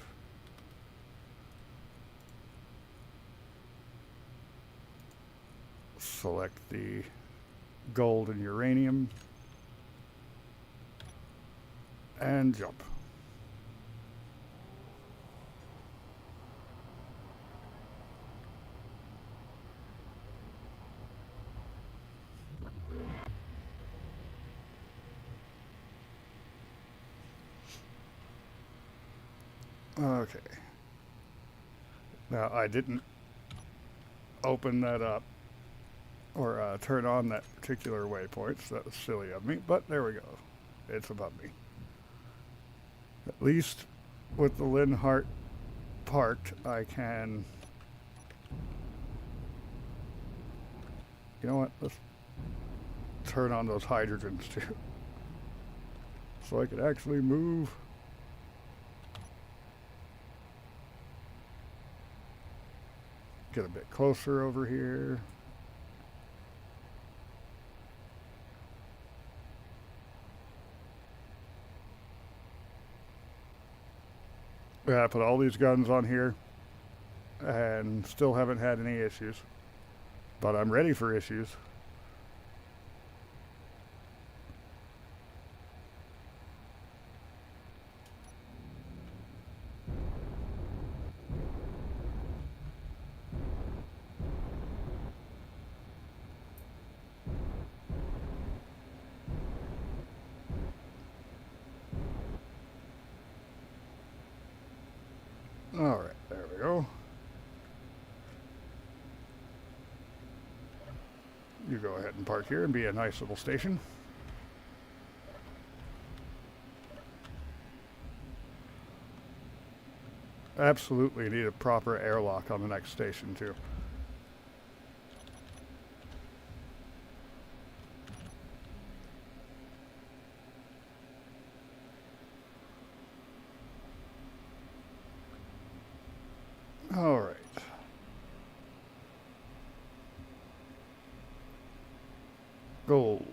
[SPEAKER 1] Select the gold and uranium. And jump. Okay. Now, I didn't open that up or turn on that particular waypoint, so that was silly of me, but there we go. It's above me. At least with the Linhart parked, I can... You know what? Let's turn on those hydrogens too. So I could actually move. Get a bit closer over here. Yeah, I put all these guns on here and still haven't had any issues. But I'm ready for issues. All right, there we go. You go ahead and park here and be a nice little station. absolutely need a proper airlock on the next station too. All right. Gold,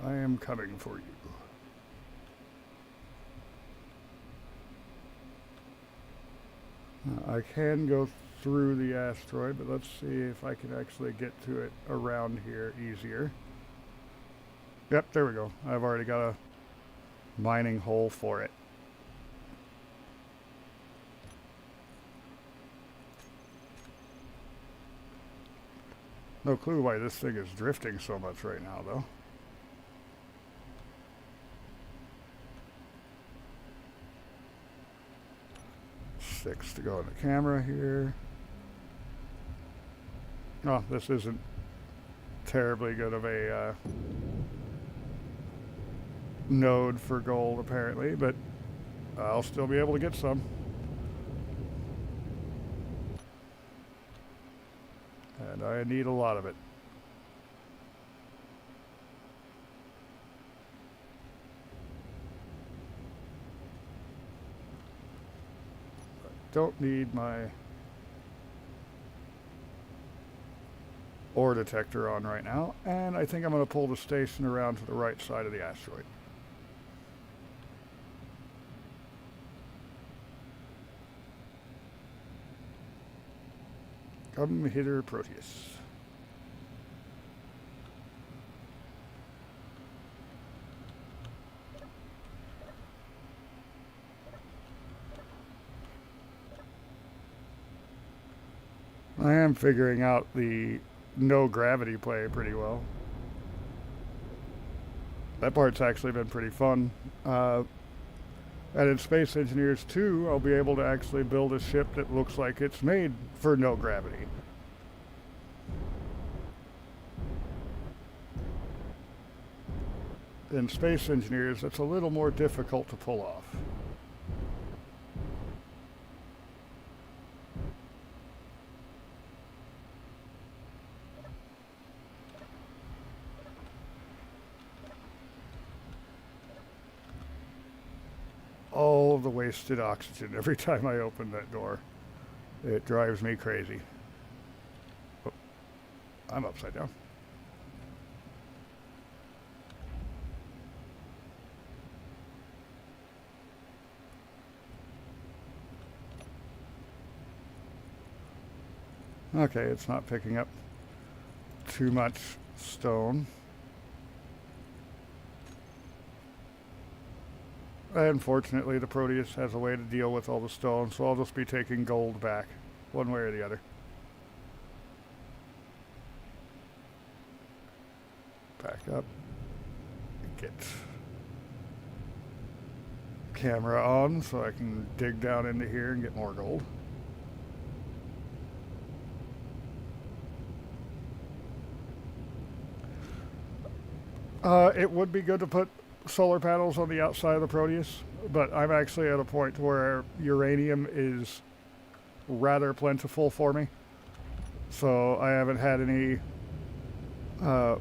[SPEAKER 1] I am coming for you. I can go through the asteroid, but let's see if I can actually get to it around here easier. Yep, there we go. I've already got a mining hole for it. No clue why this thing is drifting so much right now, though. Six to go in the camera here. Oh, this isn't terribly good of a node for gold, apparently, but I'll still be able to get some. And I need a lot of it. Don't need my ore detector on right now, and I think I'm going to pull the station around to the right side of the asteroid. Come hither, Proteus. I am figuring out the no gravity play pretty well. That part's actually been pretty fun. And in Space Engineers 2, I'll be able to actually build a ship that looks like it's made for no gravity. In Space Engineers, it's a little more difficult to pull off. All of the wasted oxygen every time I open that door. It drives me crazy. Oh, I'm upside down. Okay, it's not picking up too much stone. Unfortunately, the Proteus has a way to deal with all the stone, so I'll just be taking gold back, one way or the other. Back up. Get camera on so I can dig down into here and get more gold. It would be good to put solar panels on the outside of the Proteus, but I'm actually at a point where uranium is rather plentiful for me, so I haven't had any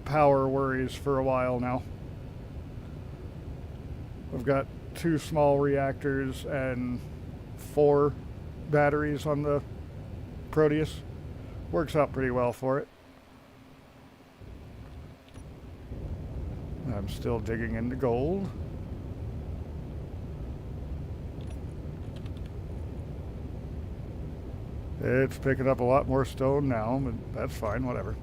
[SPEAKER 1] power worries for a while now. I've got 2 small reactors and 4 batteries on the Proteus. Works out pretty well for it. I'm still digging into gold. It's picking up a lot more stone now, but that's fine, whatever.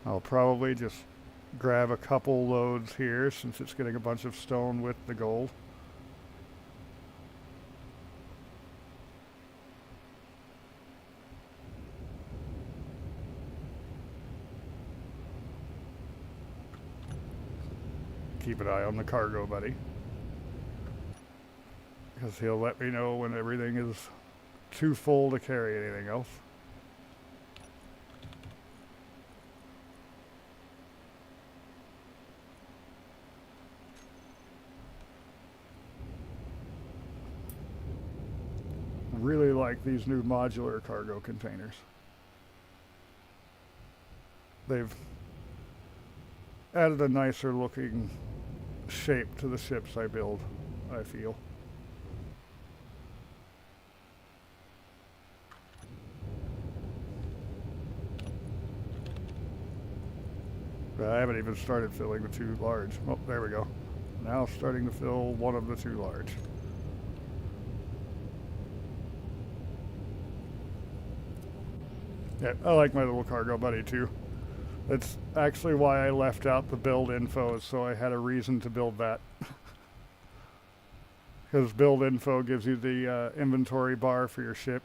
[SPEAKER 1] I'll probably just grab a couple loads here since it's getting a bunch of stone with the gold. Keep an eye on the cargo, buddy, because he'll let me know when everything is too full to carry anything else. really like these new modular cargo containers. They've added a nicer looking shape to the ships I build, I feel. I haven't even started filling the 2 large. Oh, there we go. Now starting to fill one of the 2 large. Yeah, I like my little cargo buddy too. That's actually why I left out the build info, so I had a reason to build that. Because build info gives you the inventory bar for your ship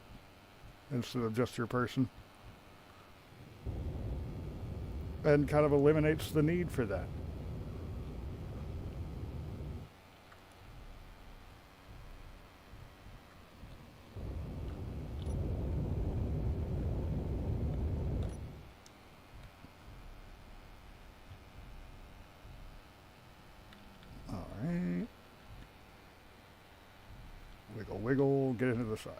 [SPEAKER 1] instead of just your person. And kind of eliminates the need for that. Alright. Wiggle, wiggle, get into the side.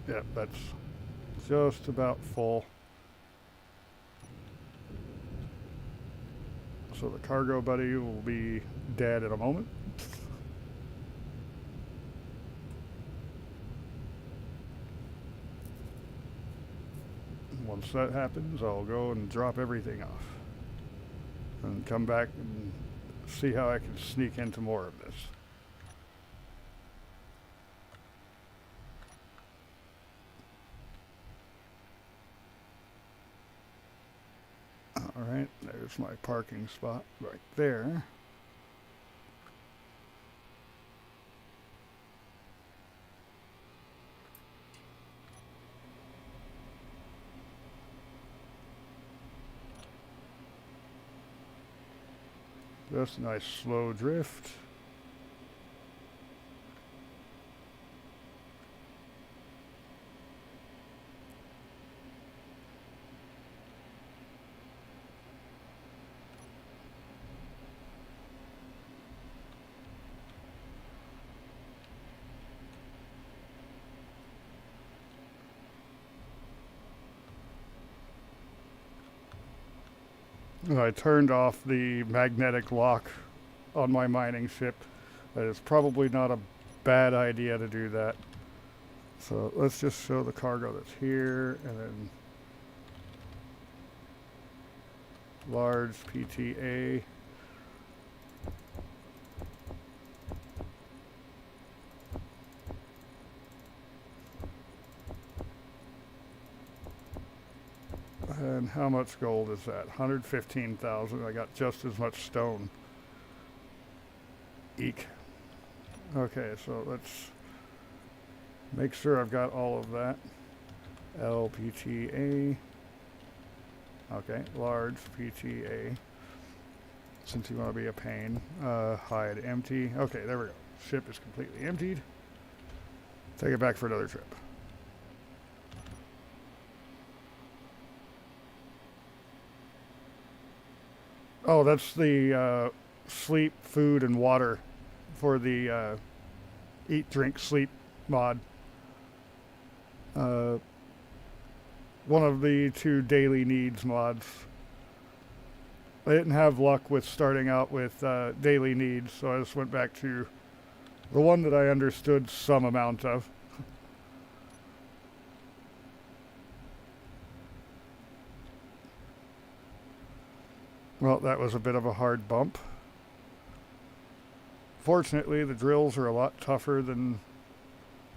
[SPEAKER 1] Yep, that's just about full. So the cargo buddy will be dead in a moment. Once that happens, I'll go and drop everything off. And come back and see how I can sneak into more of this. Alright, there's my parking spot right there. Just a nice slow drift. I turned off the magnetic lock on my mining ship. That is probably not a bad idea to do that. So let's just show the cargo that's here, and then large PTA. And how much gold is that? 115,000. I got just as much stone. Eek. Okay, so let's make sure I've got all of that. LPTA. Okay, large PTA. Since you want to be a pain. Hide empty. Okay, there we go. Ship is completely emptied. Take it back for another trip. Oh, that's the sleep, food, and water for the eat, drink, sleep mod. One of the 2 daily needs mods. I didn't have luck with starting out with daily needs, so I just went back to the one that I understood some amount of. Well, that was a bit of a hard bump. Fortunately, the drills are a lot tougher than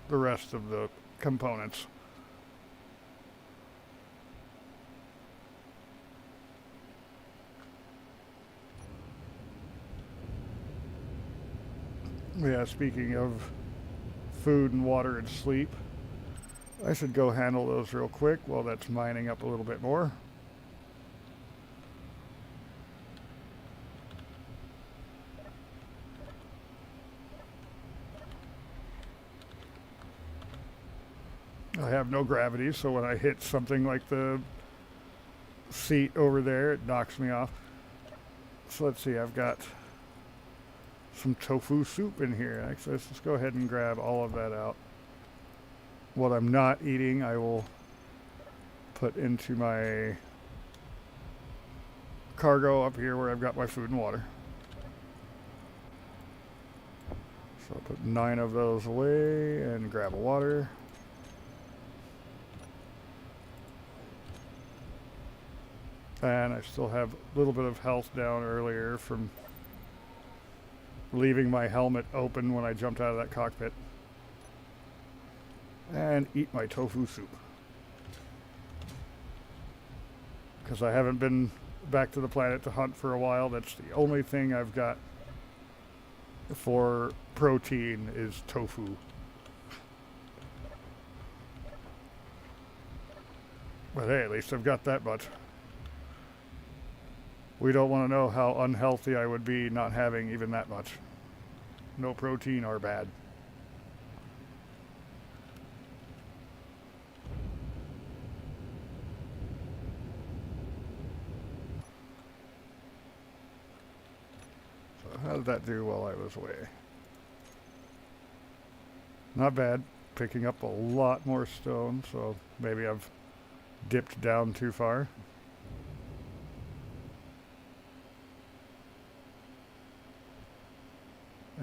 [SPEAKER 1] the rest of the components. Yeah, speaking of food and water and sleep, I should go handle those real quick while that's mining up a little bit more. have no gravity, so when I hit something like the seat over there, it knocks me off. So let's see, I've got some tofu soup in here. Actually, let's just go ahead and grab all of that out. What I'm not eating, I will put into my cargo up here where I've got my food and water. So I'll put 9 of those away and grab a water. And I still have a little bit of health down earlier from leaving my helmet open when I jumped out of that cockpit. And eat my tofu soup. Because I haven't been back to the planet to hunt for a while. That's the only thing I've got for protein is tofu. But hey, at least I've got that much. We don't want to know how unhealthy I would be not having even that much. No protein or bad. So how did that do while I was away? Not bad. Picking up a lot more stone, so maybe I've dipped down too far.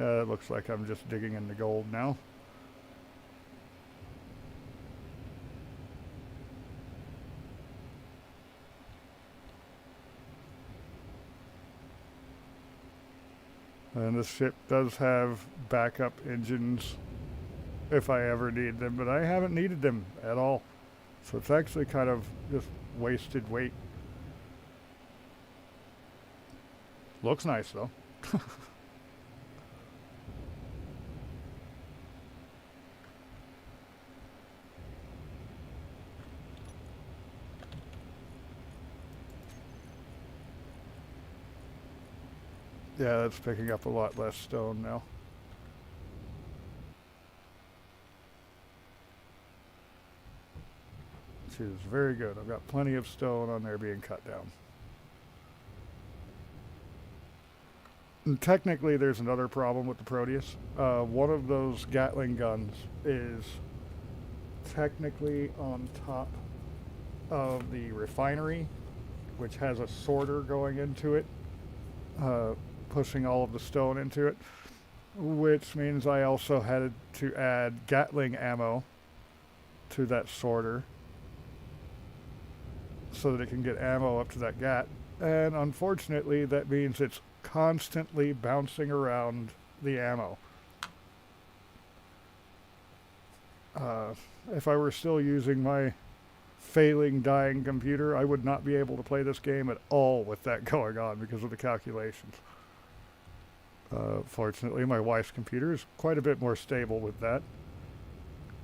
[SPEAKER 1] It looks like I'm just digging in the gold now. And this ship does have backup engines if I ever need them, but I haven't needed them at all. So it's actually kind of just wasted weight. Looks nice though. Yeah, that's picking up a lot less stone now. Which is very good. I've got plenty of stone on there being cut down. And technically, there's another problem with the Proteus. One of those Gatling guns is technically on top of the refinery, which has a sorter going into it. Pushing all of the stone into it, which means I also had to add Gatling ammo to that sorter so that it can get ammo up to that gat. And unfortunately, that means it's constantly bouncing around the ammo. If I were still using my failing, dying computer, I would not be able to play this game at all with that going on because of the calculations. Fortunately, my wife's computer is quite a bit more stable with that.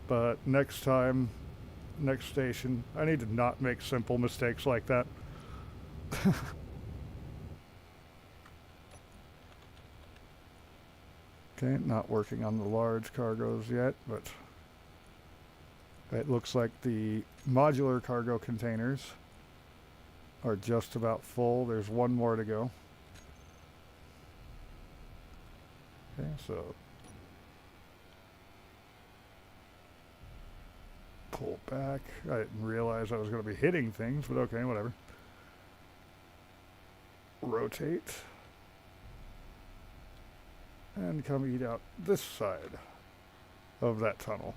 [SPEAKER 1] But next time, next station, I need to not make simple mistakes like that. Okay, not working on the large cargoes yet, but it looks like the modular cargo containers are just about full. There's one more to go. Okay, so pull back. I didn't realize I was going to be hitting things, but okay, whatever. Rotate. And come eat out this side of that tunnel.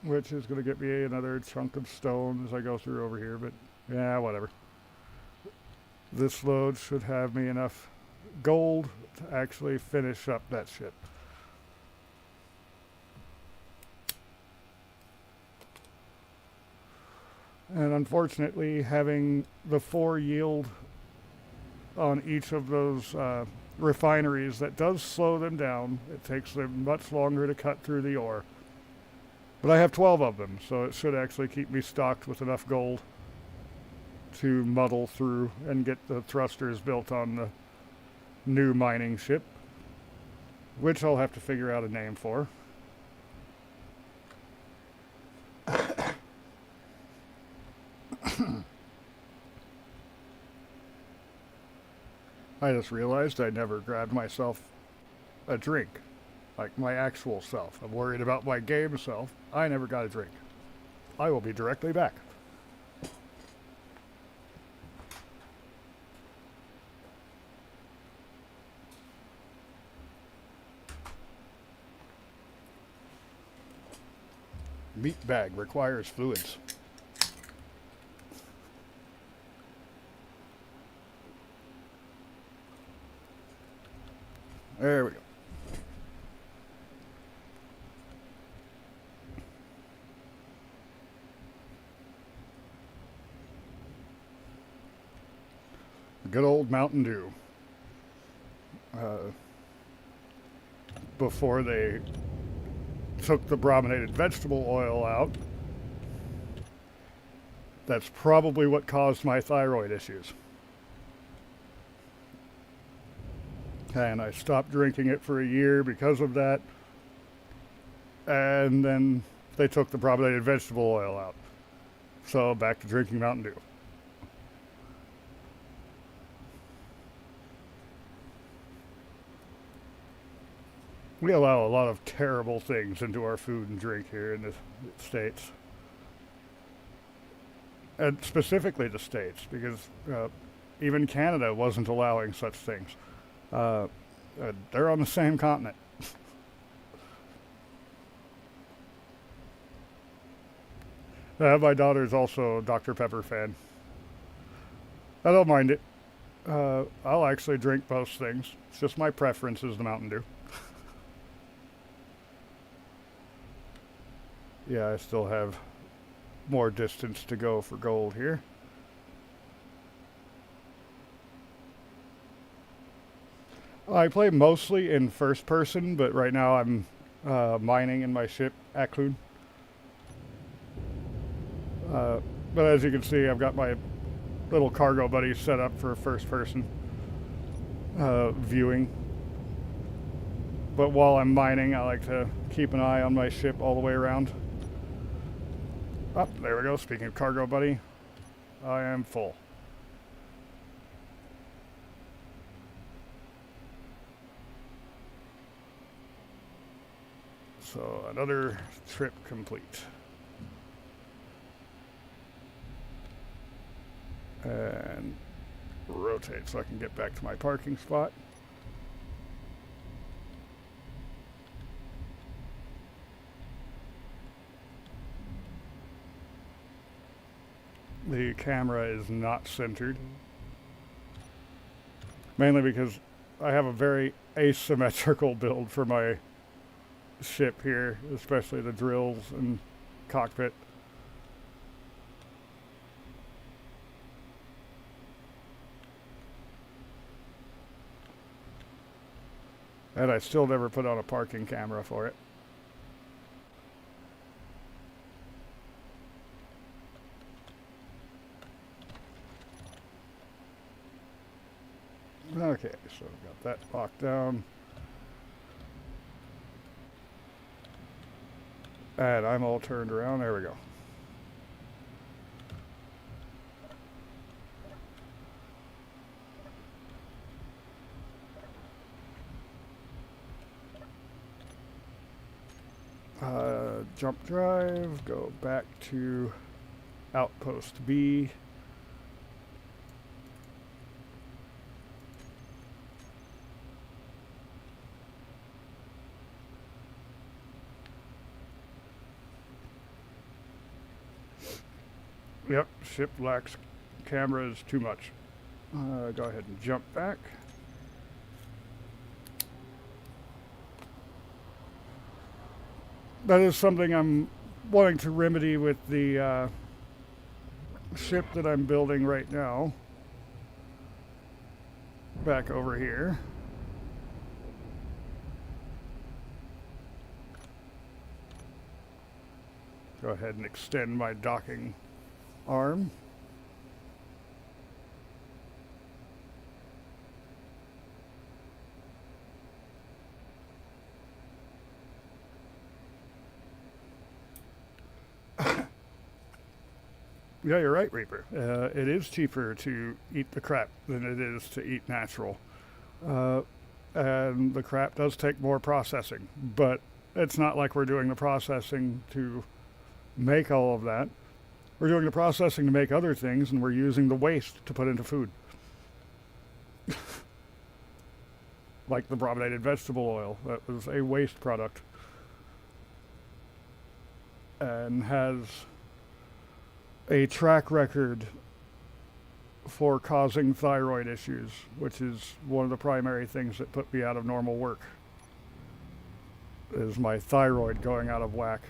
[SPEAKER 1] Which is going to get me another chunk of stone as I go through over here, but yeah, whatever. This load should have me enough gold to actually finish up that ship. And unfortunately, having the 4 yield on each of those refineries, that does slow them down. It takes them much longer to cut through the ore. But I have 12 of them, so it should actually keep me stocked with enough gold to muddle through and get the thrusters built on the new mining ship, which I'll have to figure out a name for. I just realized I never grabbed myself a drink, like my actual self. I'm worried about my game self. I never got a drink. I will be directly back. Meat bag requires fluids. There we go. Good old Mountain Dew. Before they took the brominated vegetable oil out, that's probably what caused my thyroid issues. And I stopped drinking it for a year because of that. And then they took the brominated vegetable oil out. So back to drinking Mountain Dew. We allow a lot of terrible things into our food and drink here in the States. And specifically the States, because even Canada wasn't allowing such things. They're on the same continent. My daughter's also a Dr. Pepper fan. I don't mind it. I'll actually drink most things. It's just my preference is the Mountain Dew. Yeah, I still have more distance to go for gold here. I play mostly in first person, but right now I'm mining in my ship, Akloon. But as you can see, I've got my little cargo buddy set up for first person viewing. But while I'm mining, I like to keep an eye on my ship all the way around. Oh, there we go. Speaking of cargo buddy, I am full. So another trip complete. And rotate so I can get back to my parking spot. The camera is not centered. Mainly because I have a very asymmetrical build for my ship here, especially the drills and cockpit. And I still never put on a parking camera for it. Okay, so got that locked down. And I'm all turned around. There we go. Jump drive, go back to Outpost B. Yep, ship lacks cameras too much. Go ahead and jump back. That is something I'm wanting to remedy with the ship that I'm building right now. Back over here. Go ahead and extend my docking arm. Yeah, you're right, Reaper. It is cheaper to eat the crap than it is to eat natural. And the crap does take more processing, but it's not like we're doing the processing to make all of that. We're doing the processing to make other things, and we're using the waste to put into food. Like the brominated vegetable oil, that was a waste product. And has a track record for causing thyroid issues, which is one of the primary things that put me out of normal work, is my thyroid going out of whack.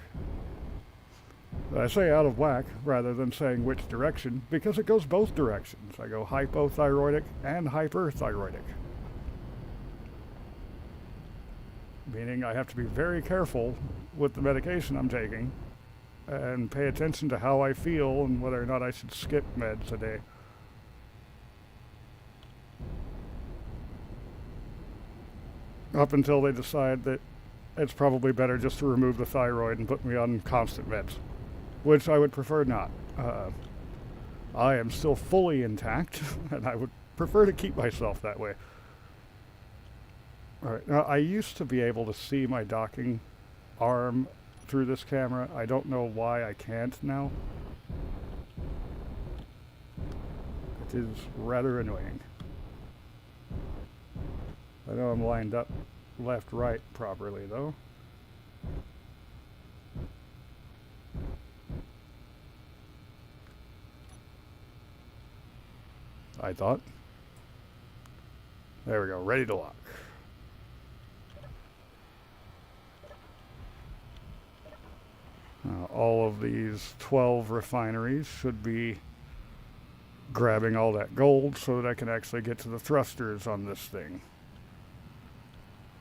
[SPEAKER 1] I say out of whack rather than saying which direction, because it goes both directions. I go hypothyroidic and hyperthyroidic, meaning I have to be very careful with the medication I'm taking and pay attention to how I feel and whether or not I should skip meds a day. Up until they decide that it's probably better just to remove the thyroid and put me on constant meds, which I would prefer not. I am still fully intact, and I would prefer to keep myself that way. All right, now I used to be able to see my docking arm through this camera. I don't know why I can't now. It is rather annoying. I know I'm lined up left, right properly though. I thought. There we go, ready to lock. All of these 12 refineries should be grabbing all that gold so that I can actually get to the thrusters on this thing.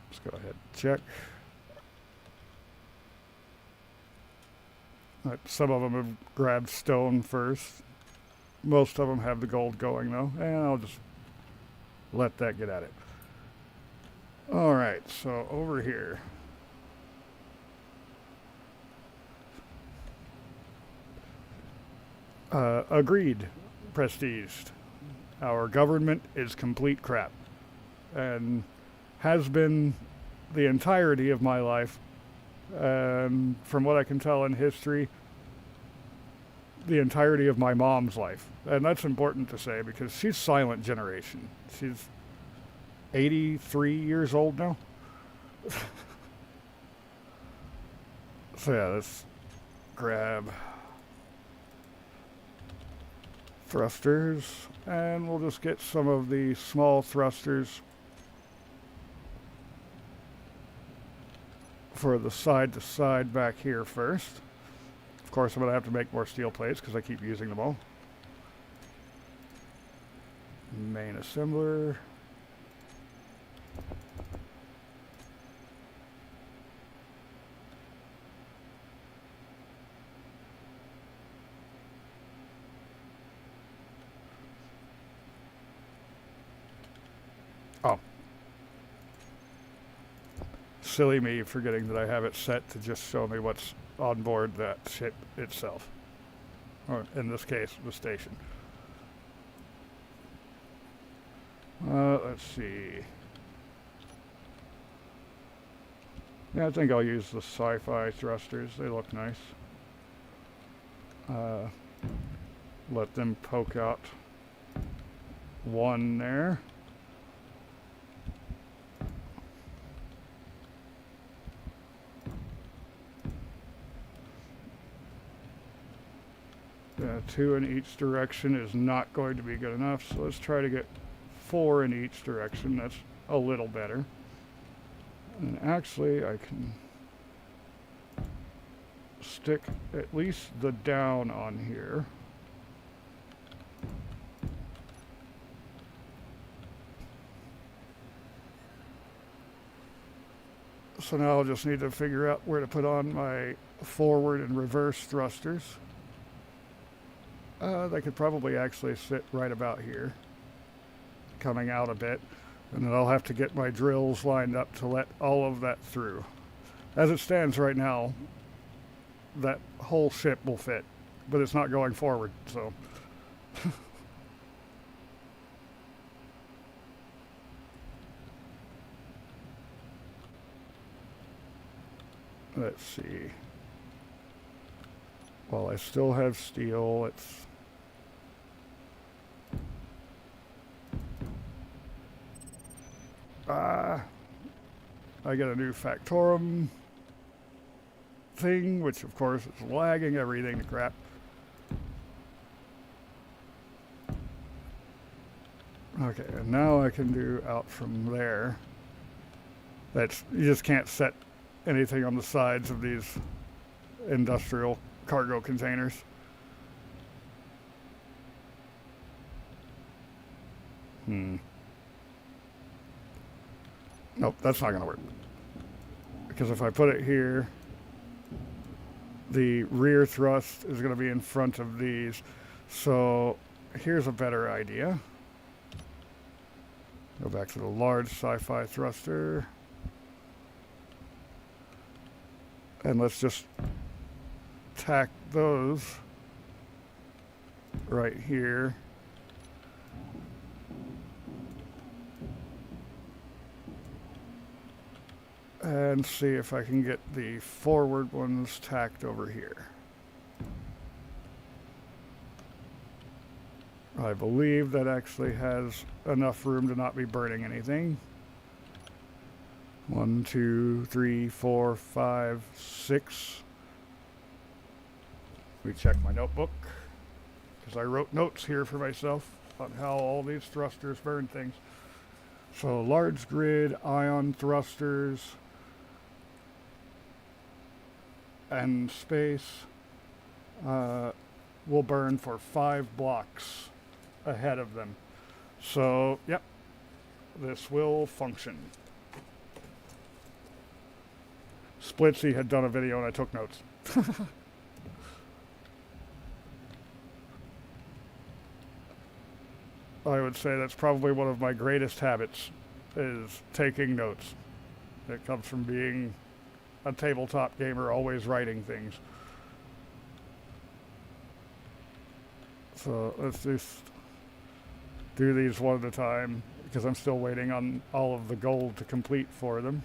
[SPEAKER 1] Let's go ahead and check. Some of them have grabbed stone first. Most of them have the gold going though, and I'll just let that get at it. Alright, so over here. Agreed, prestiged. Our government is complete crap, and has been the entirety of my life. And from what I can tell in history, the entirety of my mom's life. And that's important to say because she's silent generation. She's 83 years old now. So yeah, let's grab thrusters, and we'll just get some of the small thrusters for the side to side back here first. Of course, I'm going to have to make more steel plates because I keep using them all. Main assembler. Oh. Silly me forgetting that I have it set to just show me what's on board that ship itself. Or in this case, the station. Let's see. Yeah, I think I'll use the sci-fi thrusters. They look nice. Let them poke out one there. Two in each direction is not going to be good enough, so let's try to get 4 in each direction. That's a little better. And actually, I can stick at least the down on here. So now I'll just need to figure out where to put on my forward and reverse thrusters. They could probably actually sit right about here, coming out a bit, and then I'll have to get my drills lined up to let all of that through. As it stands right now, that whole ship will fit, but it's not going forward, so. Let's see. Well, I still have steel. It's I get a new Factorum thing, which of course is lagging everything to crap. Okay, and now I can do out from there. That's, you just can't set anything on the sides of these industrial cargo containers. Nope, that's not going to work. Because if I put it here, the rear thrust is going to be in front of these. So here's a better idea. Go back to the large sci-fi thruster. And let's just tack those right here. And see if I can get the forward ones tacked over here. I believe that actually has enough room to not be burning anything. 1, 2, 3, 4, 5, 6. Let me check my notebook, because I wrote notes here for myself on how all these thrusters burn things. So large grid, ion thrusters, and space will burn for 5 blocks ahead of them. So, yep, this will function. Splitsy had done a video and I took notes. I would say that's probably one of my greatest habits, is taking notes. It comes from being a tabletop gamer, always writing things. So let's just do these one at a time, because I'm still waiting on all of the gold to complete for them.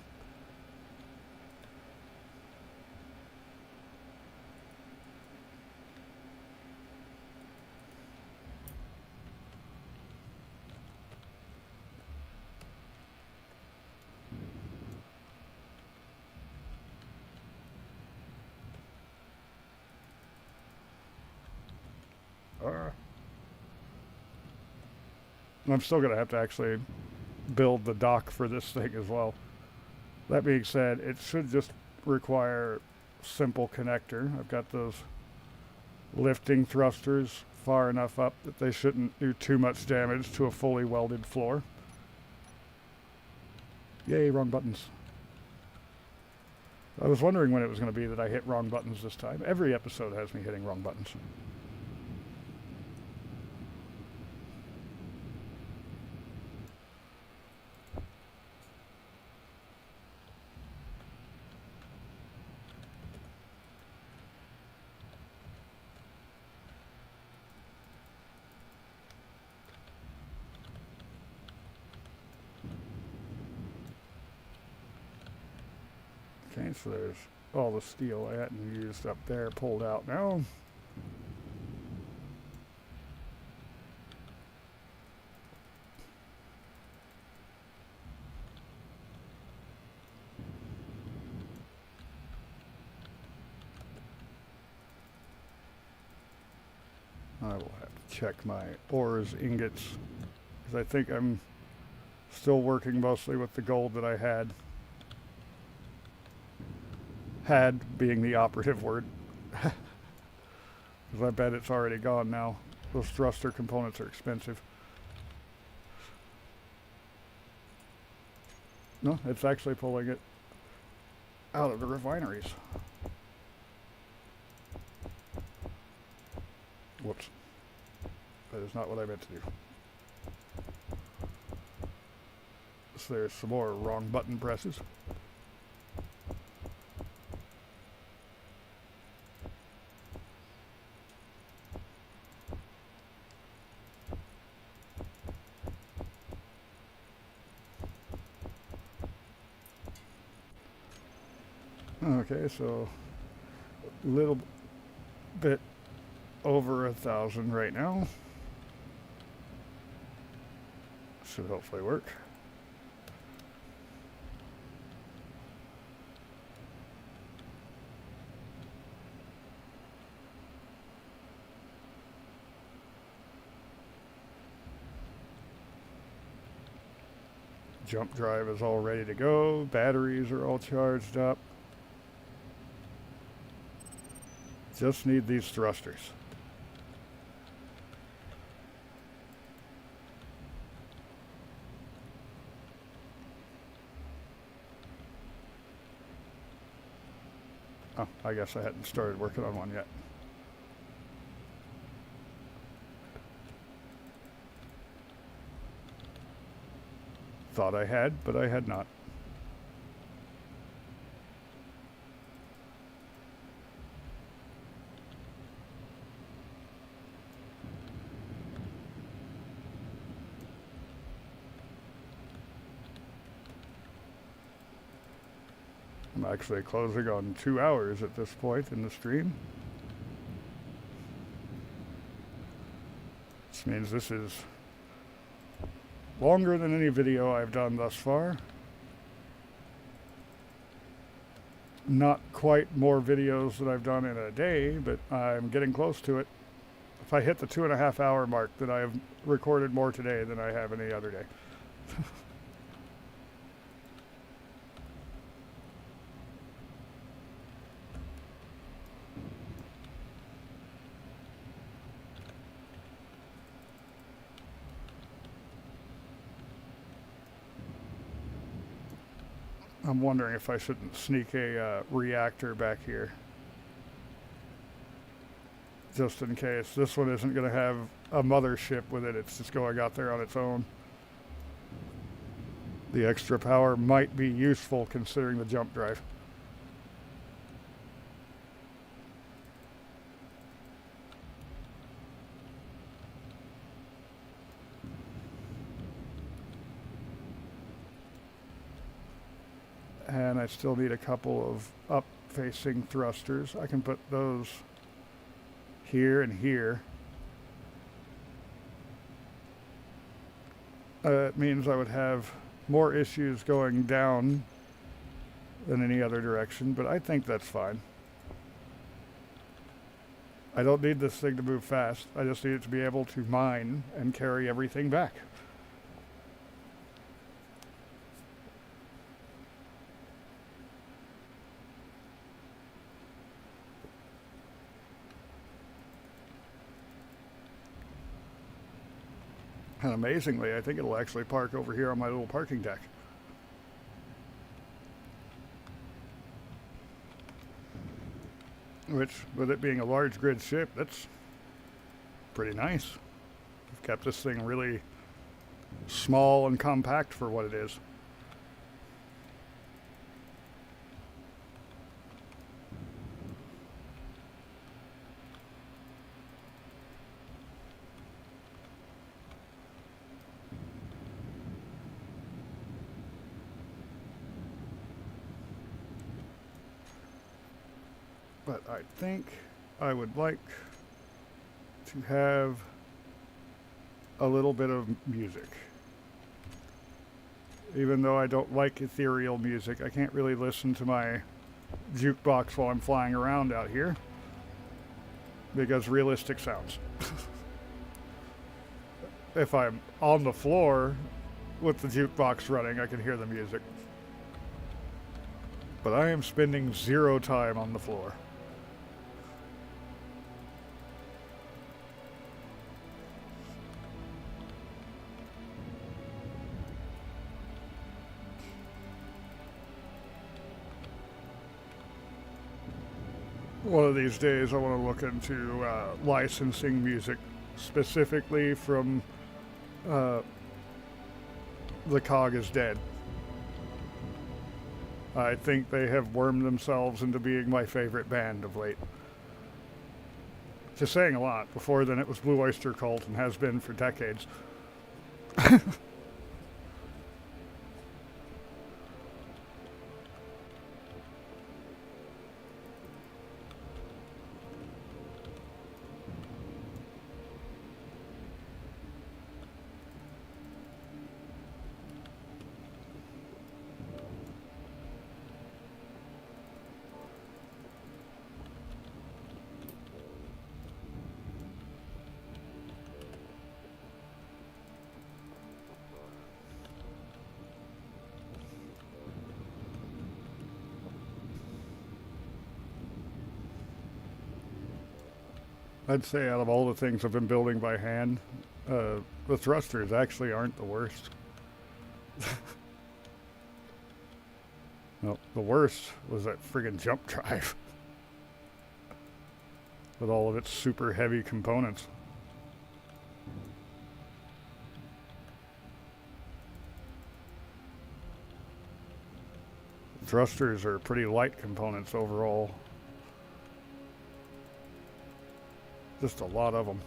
[SPEAKER 1] I'm still going to have to actually build the dock for this thing as well. That being said, it should just require simple connector. I've got those lifting thrusters far enough up that they shouldn't do too much damage to a fully welded floor. Yay, wrong buttons. I was wondering when it was going to be that I hit wrong buttons this time. Every episode has me hitting wrong buttons. Okay, so there's all the steel I hadn't used up there pulled out now. I will have to check my ores ingots, because I think I'm still working mostly with the gold that I had. Had being the operative word. Because I bet it's already gone now. Those thruster components are expensive. No, it's actually pulling it out of the refineries. Whoops. That is not what I meant to do. So there's some more wrong button presses. Okay, so a little bit over 1,000 right now. Should hopefully work. Jump drive is all ready to go. Batteries are all charged up. Just need these thrusters. Oh, I guess I hadn't started working on one yet. Thought I had, but I had not. I'm actually closing on 2 hours at this point in the stream. This means this is longer than any video I've done thus far. Not quite more videos than I've done in a day, but I'm getting close to it. If I hit the 2.5 hour mark, then I have recorded more today than I have any other day. I'm wondering if I shouldn't sneak a reactor back here. Just in case. This one isn't going to have a mothership with it. It's just going out there on its own. The extra power might be useful considering the jump drive. And I still need a couple of up-facing thrusters. I can put those here and here. It means I would have more issues going down than any other direction, but I think that's fine. I don't need this thing to move fast. I just need it to be able to mine and carry everything back. And amazingly, I think it'll actually park over here on my little parking deck. Which, with it being a large grid ship, that's pretty nice. I've kept this thing really small and compact for what it is. But I think I would like to have a little bit of music. Even though I don't like ethereal music, I can't really listen to my jukebox while I'm flying around out here because realistic sounds. If I'm on the floor with the jukebox running, I can hear the music. But I am spending 0 time on the floor. One of these days, I want to look into licensing music specifically from The Cog is Dead. I think they have wormed themselves into being my favorite band of late. Just saying a lot. Before then, it was Blue Oyster Cult and has been for decades. I'd say out of all the things I've been building by hand, the thrusters actually aren't the worst. No, the worst was that friggin' jump drive with all of its super heavy components. Thrusters are pretty light components overall. Just a lot of them.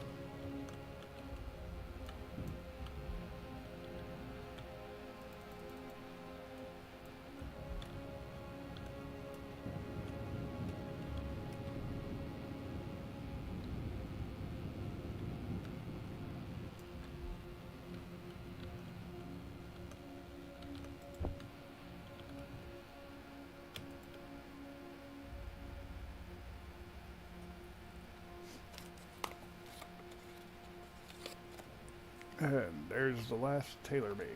[SPEAKER 1] And there's the last tailor-made.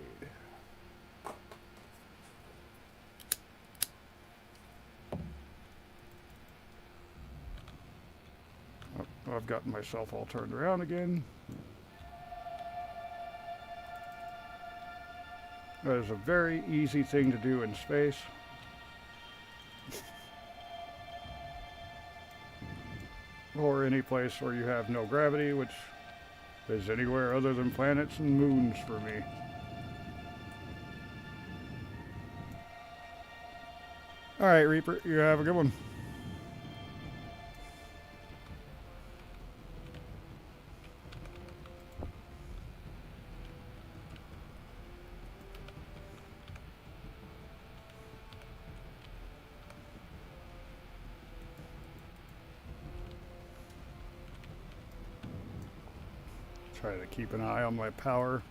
[SPEAKER 1] Oh, I've gotten myself all turned around again. That is a very easy thing to do in space. Or any place where you have no gravity, which is anywhere other than planets and moons for me. Alright, Reaper, you have a good one. Try to keep an eye on my power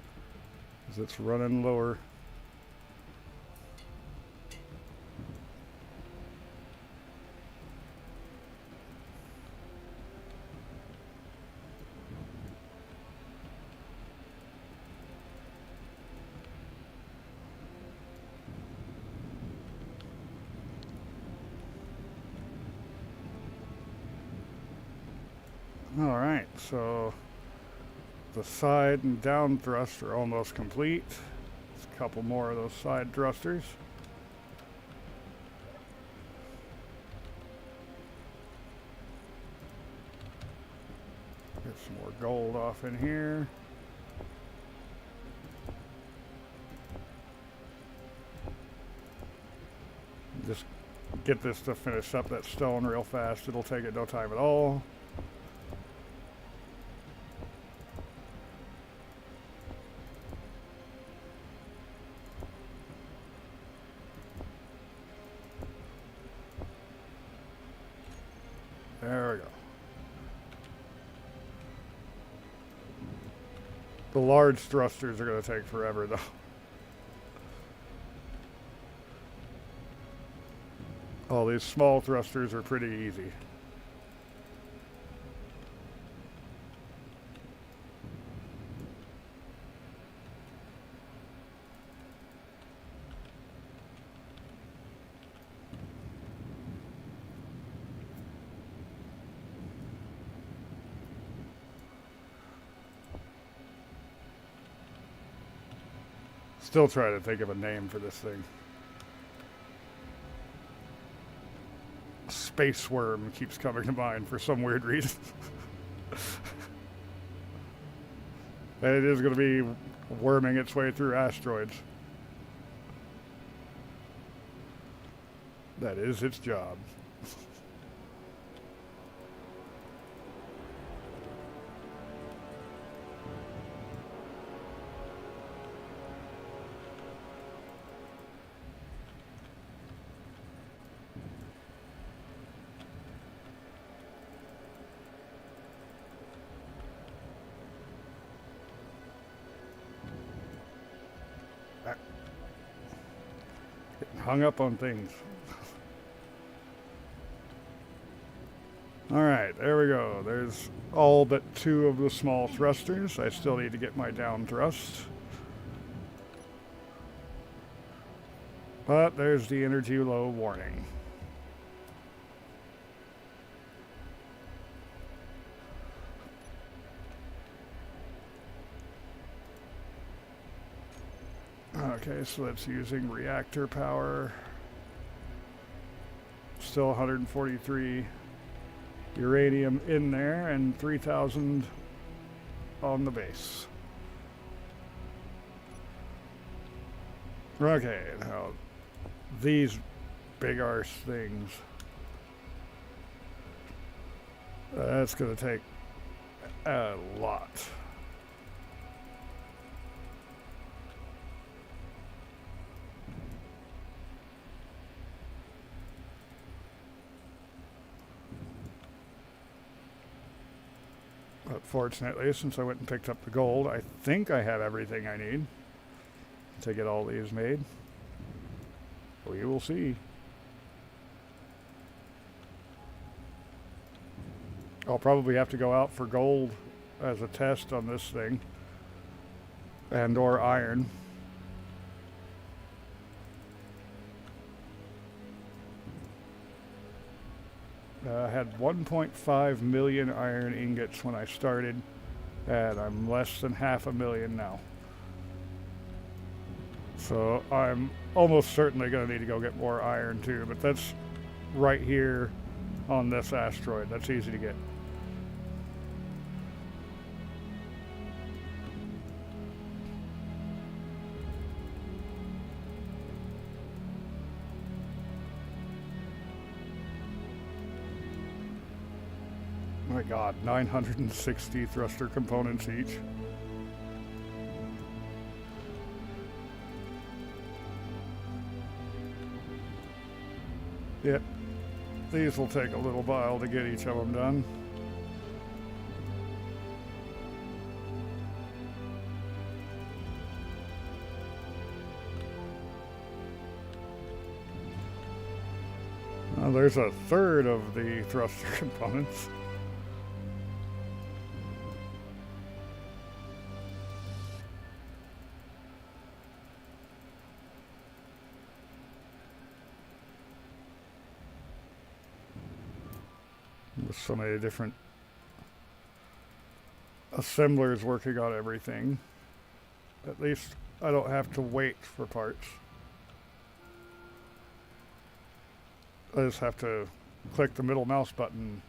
[SPEAKER 1] as it's running lower. All right, so the side and down thrust are almost complete. Just a couple more of those side thrusters. Get some more gold off in here. Just get this to finish up that stone real fast. It'll take it no time at all. There we go. The large thrusters are going to take forever, though. All these small thrusters are pretty easy. Still trying to think of a name for this thing. space worm keeps coming to mind for some weird reason. And it is going to be worming its way through asteroids. That is its job. Hung up on things. Alright, there we go. There's all but 2 of the small thrusters. I still need to get my down thrust. But there's the energy low warning. Okay, so that's using reactor power. Still 143 uranium in there and 3,000 on the base. Okay, now these big arse things. That's going to take a lot. But fortunately, since I went and picked up the gold, I think I have everything I need to get all these made. We will see. I'll probably have to go out for gold as a test on this thing, and or iron. I had 1.5 million iron ingots when I started, and I'm less than 500,000 now. So I'm almost certainly going to need to go get more iron too, but that's right here on this asteroid. That's easy to get. My God, 960 thruster components each. Yep, these will take a little while to get each of them done. Well, there's a third of the thruster components. With so many different assemblers working on everything. At least I don't have to wait for parts. I just have to click the middle mouse button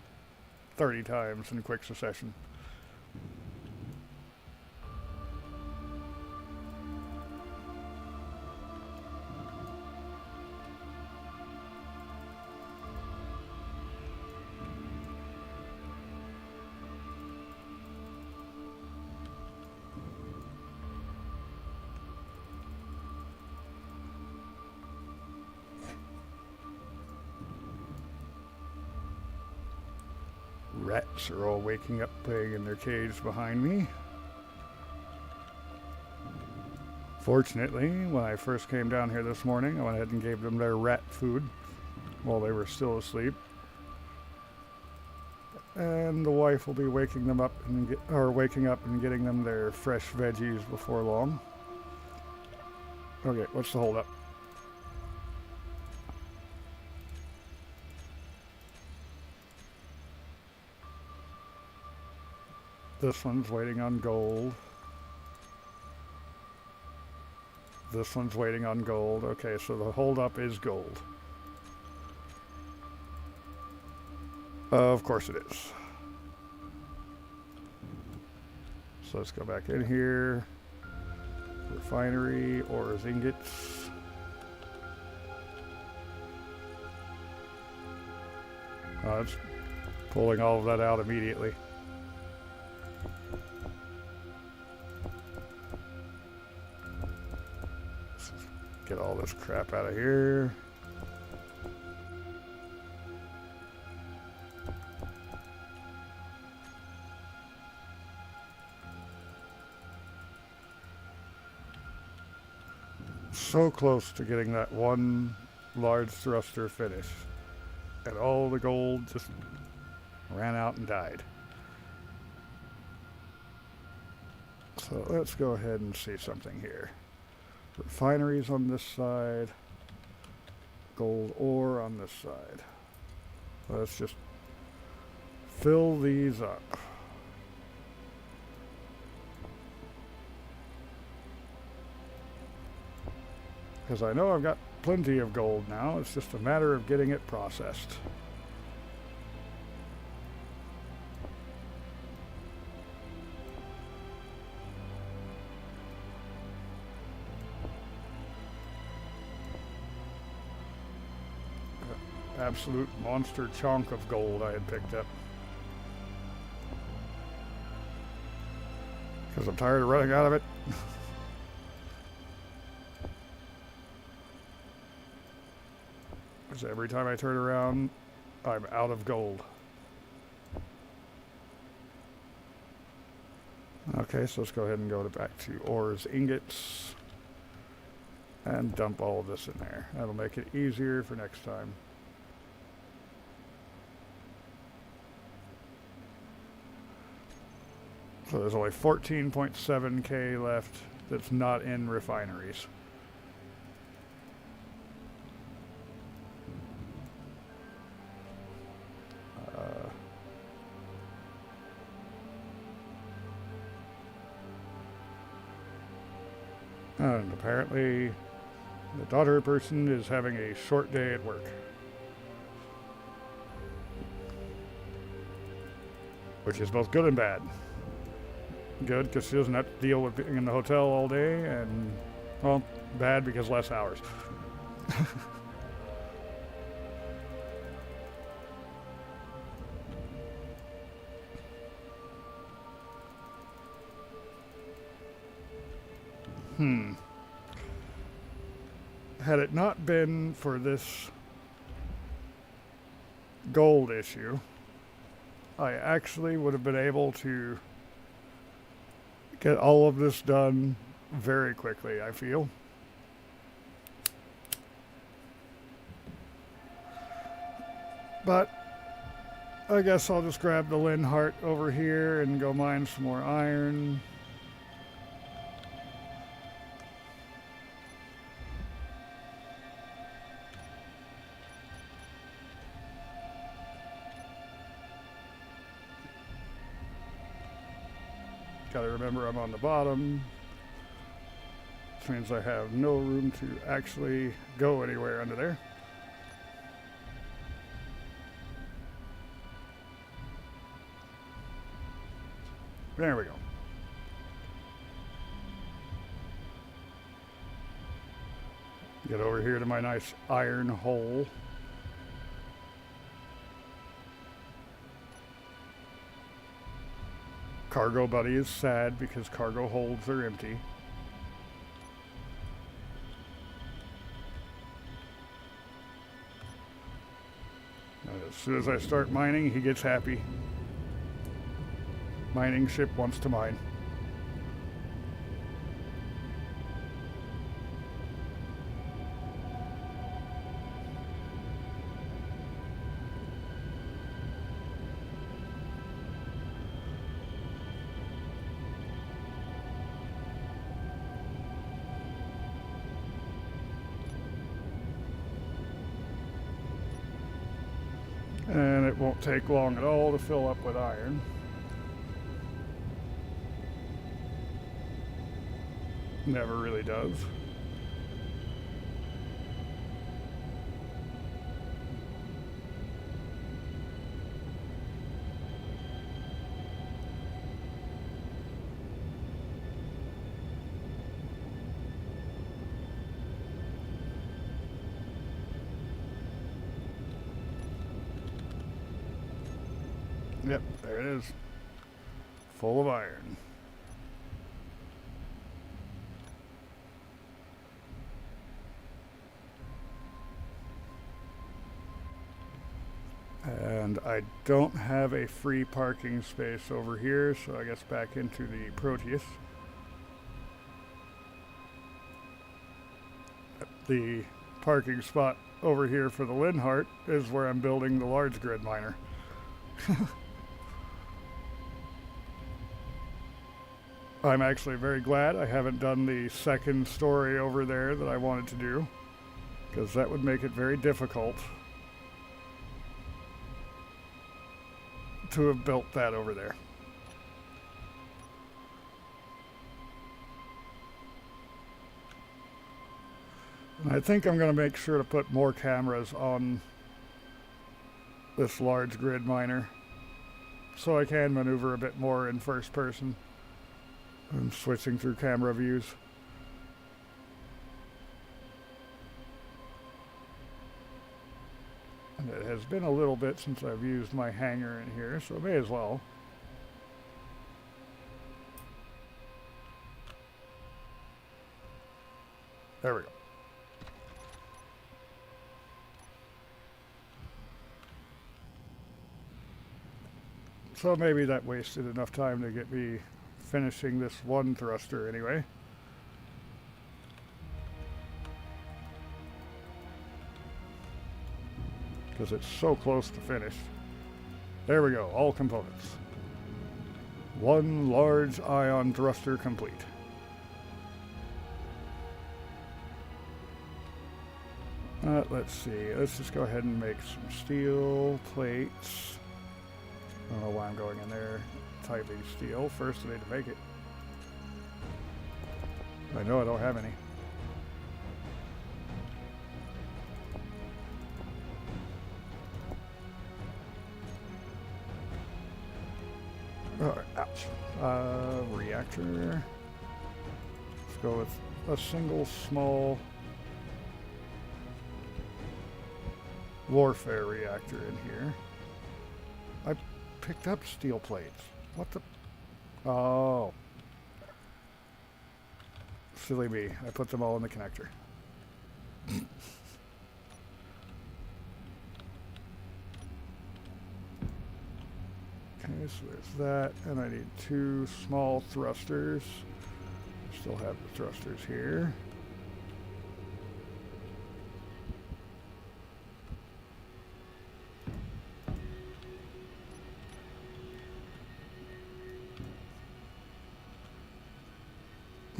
[SPEAKER 1] 30 times in quick succession. Rats are all waking up playing in their cage behind me. Fortunately, when I first came down here this morning, I went ahead and gave them their rat food while they were still asleep. And the wife will be waking them up and waking up and getting them their fresh veggies before long. Okay, what's the holdup? This one's waiting on gold. This one's waiting on gold. Okay, so the holdup is gold. Of course it is. So let's go back in here. Refinery, ores, ingots. It's pulling all of that out immediately. Let's get all this crap out of here. So close to getting that one large thruster finished. And all the gold just ran out and died. So let's go ahead and see something here. Refineries on this side. Gold ore on this side. Let's just fill these up. Because I know I've got plenty of gold now. It's just a matter of getting it processed. Absolute monster chunk of gold I had picked up. Because I'm tired of running out of it. Because every time I turn around, I'm out of gold. Okay, so let's go ahead and go back to ores, ingots, and dump all of this in there. That'll make it easier for next time. So there's only 14.7k left that's not in refineries. And apparently the daughter person is having a short day at work. Which is both good and bad. Good because she doesn't have to deal with being in the hotel all day, and, well, bad because less hours. Had it not been for this gold issue, I actually would have been able to get all of this done very quickly, I feel. But I guess I'll just grab the Linhart over here and go mine some more iron. Gotta remember I'm on the bottom, which means I have no room to actually go anywhere under there. There we go. Get over here to my nice iron hole. Cargo buddy is sad because cargo holds are empty. As soon as I start mining, he gets happy. Mining ship wants to mine. And it won't take long at all to fill up with iron. Never really does. Yep, there it is. Full of iron. And I don't have a free parking space over here, so I guess back into the Proteus. The parking spot over here for the Linhart is where I'm building the large grid miner. I'm actually very glad I haven't done the second story over there that I wanted to do, because that would make it very difficult to have built that over there. And I think I'm going to make sure to put more cameras on this large grid miner so I can maneuver a bit more in first person and switching through camera views. And it has been a little bit since I've used my hanger in here, so I may as well. There we go. So maybe that wasted enough time to get me finishing this one thruster anyway. Because it's so close to finished. There we go, all components. One large ion thruster complete. Let's see, let's just go ahead and make some steel plates. I don't know why I'm going in there typing steel. First I need to make it. I know I don't have any. Oh, ouch. Reactor. Let's go with a single small warfare reactor in here. I picked up steel plates. What the? Oh. Silly me. I put them all in the connector. Okay, so there's that. And I need 2 small thrusters. Still have the thrusters here.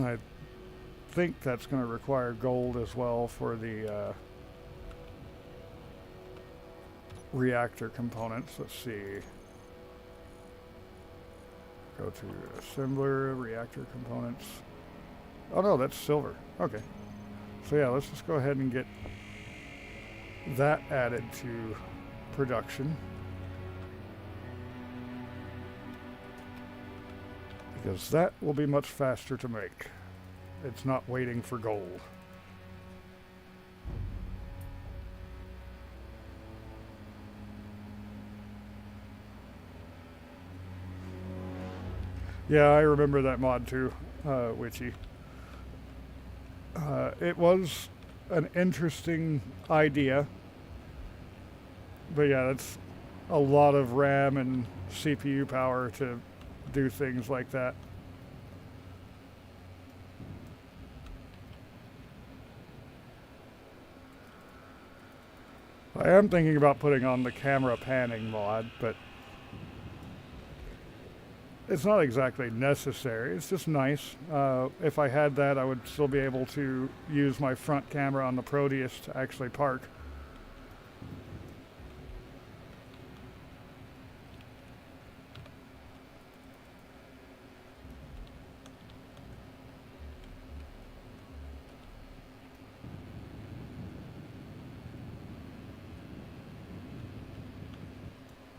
[SPEAKER 1] I think that's going to require gold as well for the reactor components. Let's see. Go to assembler, reactor components. Oh no, that's silver. Okay. So yeah, let's just go ahead and get that added to production. Because that will be much faster to make. It's not waiting for gold. Yeah, I remember that mod too, Witchy. It was an interesting idea. But yeah, that's a lot of RAM and CPU power to do things like that. I am thinking about putting on the camera panning mod, but it's not exactly necessary. It's just nice. If I had that, I would still be able to use my front camera on the Proteus to actually park.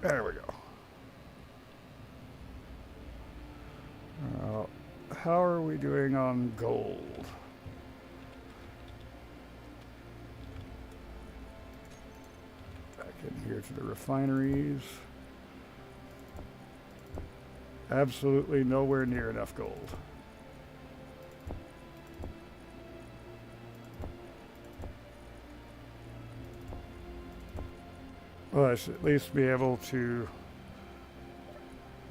[SPEAKER 1] There we go. How are we doing on gold? Back in here to the refineries. Absolutely nowhere near enough gold. Well, I should at least be able to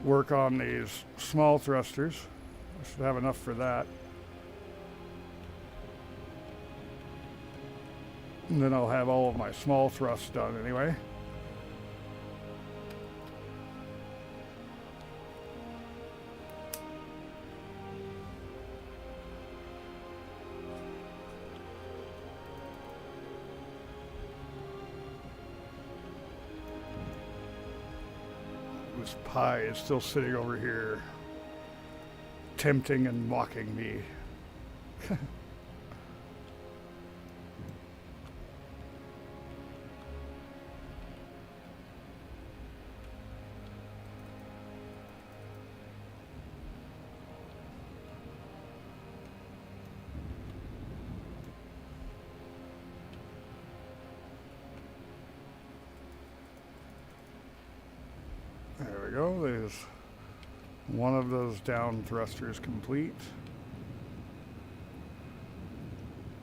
[SPEAKER 1] work on these small thrusters. I should have enough for that. And then I'll have all of my small thrusts done anyway. This pie is still sitting over here, tempting and mocking me. There we go. There's one of those down thrusters complete.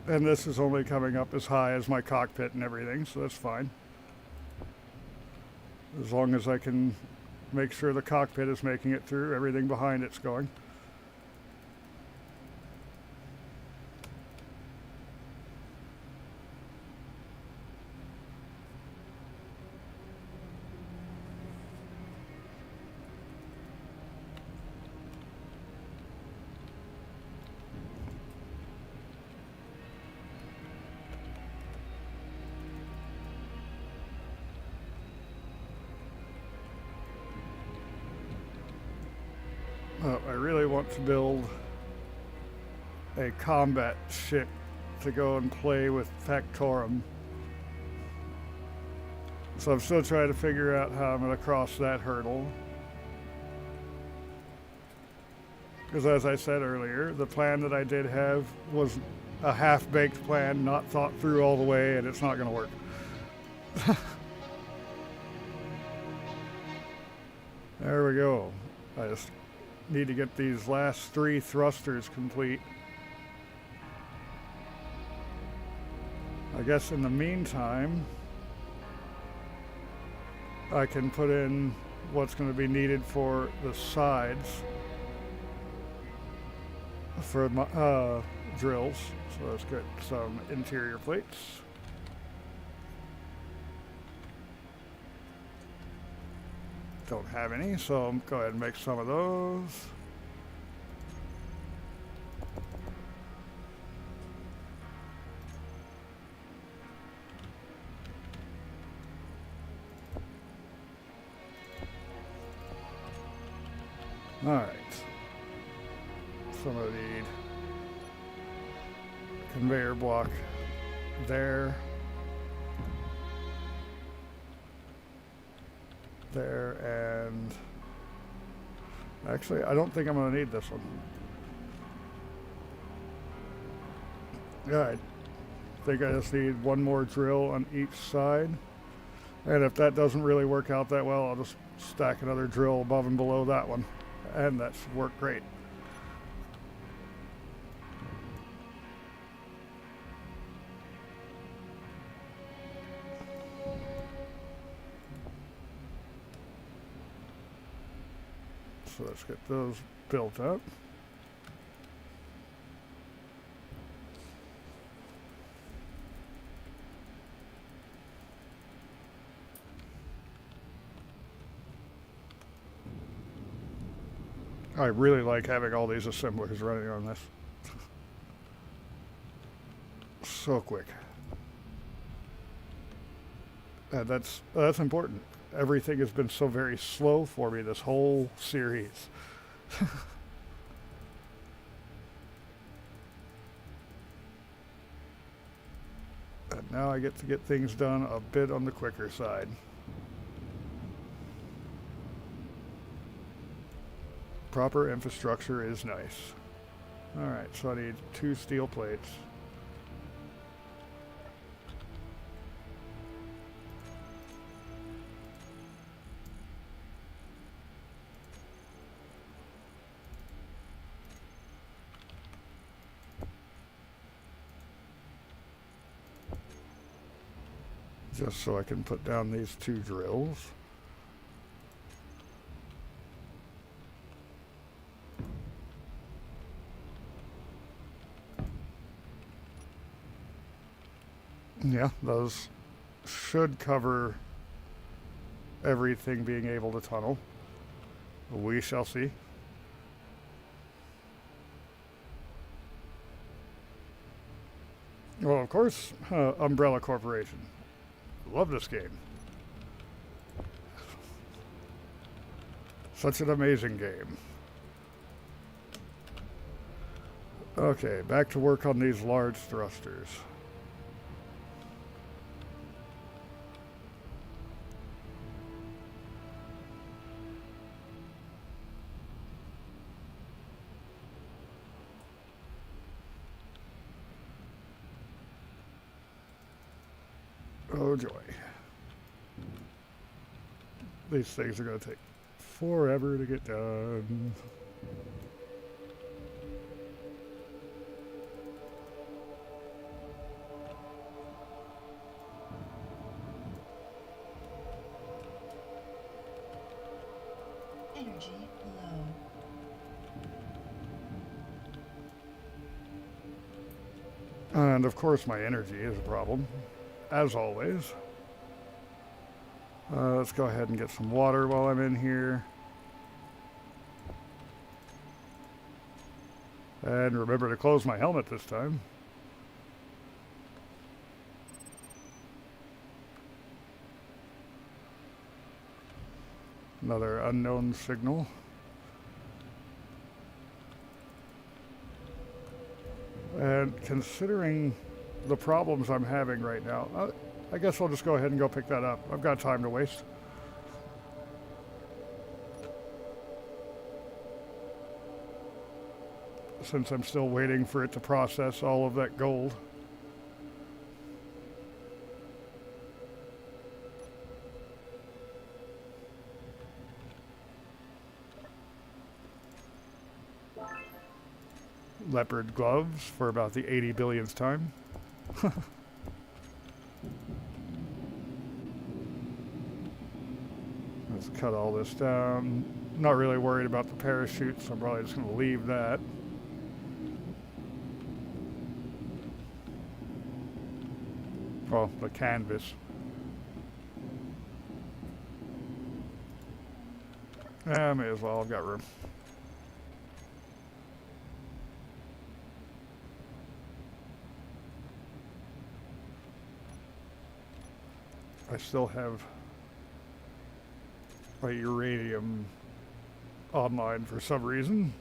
[SPEAKER 1] And this is only coming up as high as my cockpit and everything, so that's fine. As long as I can make sure the cockpit is making it through, everything behind it's going. I really want to build a combat ship to go and play with Factorum. So I'm still trying to figure out how I'm going to cross that hurdle. Because as I said earlier, the plan that I did have was a half-baked plan, not thought through all the way, and it's not going to work. There we go. I just need to get these last 3 thrusters complete. I guess in the meantime, I can put in what's going to be needed for the sides for my drills. So let's get some interior plates. Don't have any, so I'll go ahead and make some of those. All right. Some of the conveyor block there. There, and actually I don't think I'm going to need this one. Yeah, I think I just need one more drill on each side, and if that doesn't really work out that well, I'll just stack another drill above and below that one, and that should work great. So let's get those built up. I really like having all these assemblers running on this. So quick. And that's important. Everything has been so very slow for me this whole series. And now I get to get things done a bit on the quicker side. Proper infrastructure is nice. Alright, so I need 2 steel plates. just so I can put down these 2 drills. Yeah, those should cover everything being able to tunnel. We shall see. Well, of course, Umbrella Corporation. Love this game. Such an amazing game. Okay, back to work on these large thrusters. Oh joy. These things are going to take forever to get done.
[SPEAKER 3] Energy low.
[SPEAKER 1] And of course my energy is a problem, as always. Let's go ahead and get some water while I'm in here. And remember to close my helmet this time. Another unknown signal. And considering the problems I'm having right now, I guess I'll just go ahead and go pick that up. I've got time to waste. Since I'm still waiting for it to process all of that gold. Leopard gloves for about the 80 billionth time. Let's cut all this down. Not really worried about the parachute, so I'm probably just going to leave that. Well, the canvas. I may as well, I've got room. I still have my uranium online for some reason.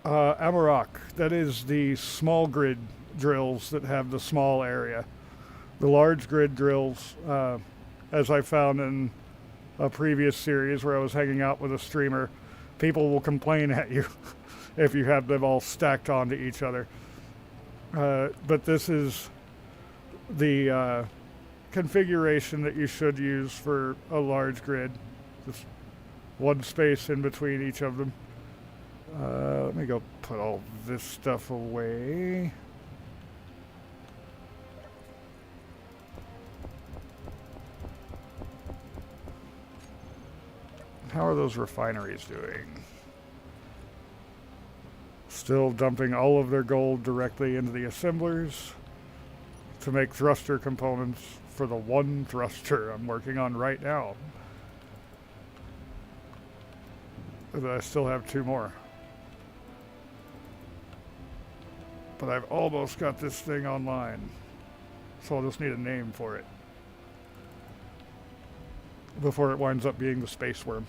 [SPEAKER 1] Amarok, that is the small grid drills that have the small area. The large grid drills, as I found in a previous series where I was hanging out with a streamer, people will complain at you if you have them all stacked onto each other. But this is the configuration that you should use for a large grid. Just one space in between each of them. Let me go put all this stuff away. How are those refineries doing? Still dumping all of their gold directly into the assemblers to make thruster components for the one thruster I'm working on right now. And I still have 2 more. But I've almost got this thing online. So I'll just need a name for it before it winds up being the space worm.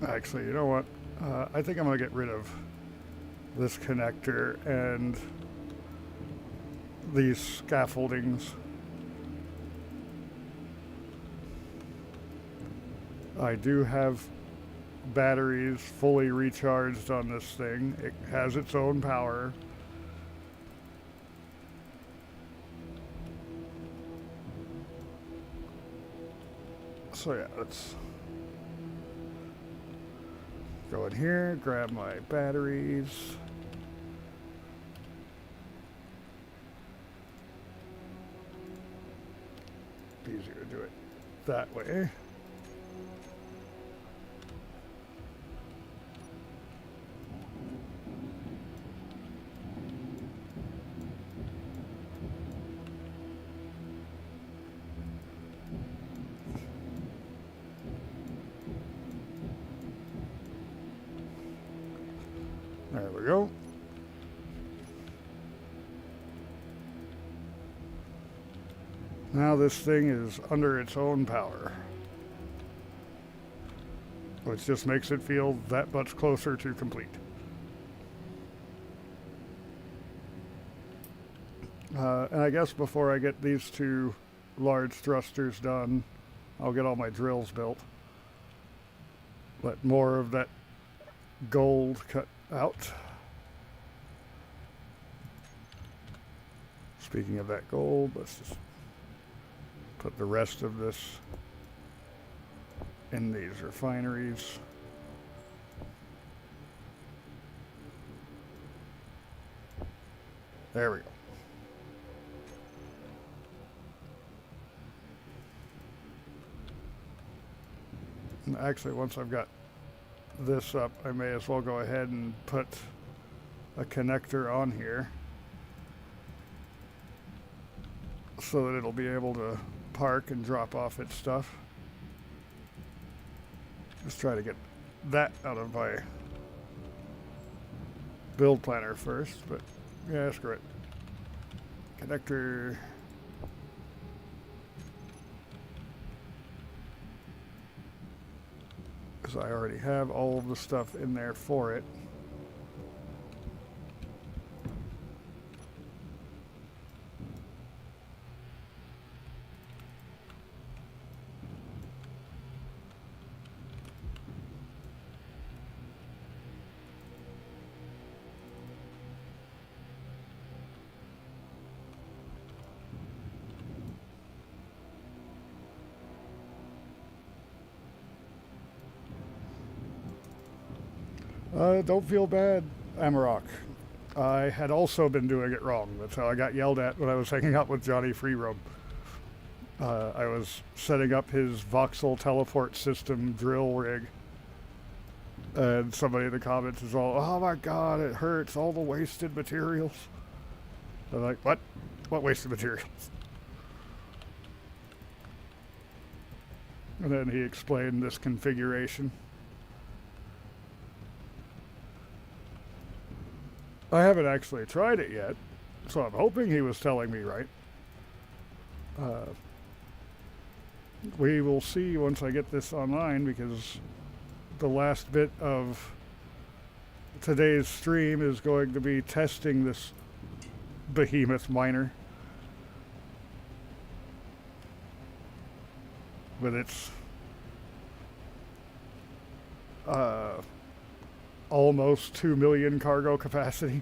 [SPEAKER 1] Actually, you know what? I think I'm going to get rid of this connector and these scaffoldings. I do have batteries fully recharged on this thing. It has its own power. So yeah, let's go in here, grab my batteries. Easier to do it that way. There we go. Now this thing is under its own power, which just makes it feel that much closer to complete. And I guess before I get these two large thrusters done, I'll get all my drills built. Let more of that gold cut out. Speaking of that gold, let's just put the rest of this in these refineries. There we go. And actually, once I've got this up, I may as well go ahead and put a connector on here so that it'll be able to park and drop off its stuff. Just try to get that out of my build planner first, but yeah, screw it. Connector. Because I already have all of the stuff in there for it. Don't feel bad, Amarok. I had also been doing it wrong. That's how I got yelled at when I was hanging out with Johnny Freeroam. I was setting up his voxel teleport system drill rig. And somebody in the comments is all, oh my god, it hurts, all the wasted materials. I'm like, what? What wasted materials? And then he explained this configuration. I haven't actually tried it yet, so I'm hoping he was telling me right. We will see once I get this online, because the last bit of today's stream is going to be testing this behemoth miner with its almost 2 million cargo capacity.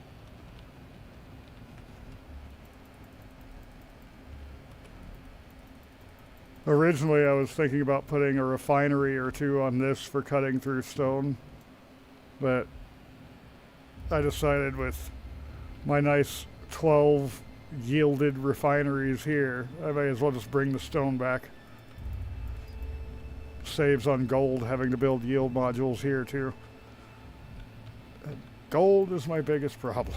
[SPEAKER 1] Originally, I was thinking about putting a refinery or two on this for cutting through stone, but I decided with my nice 12 yielded refineries here, I may as well just bring the stone back. Saves on gold having to build yield modules here too. Gold is my biggest problem.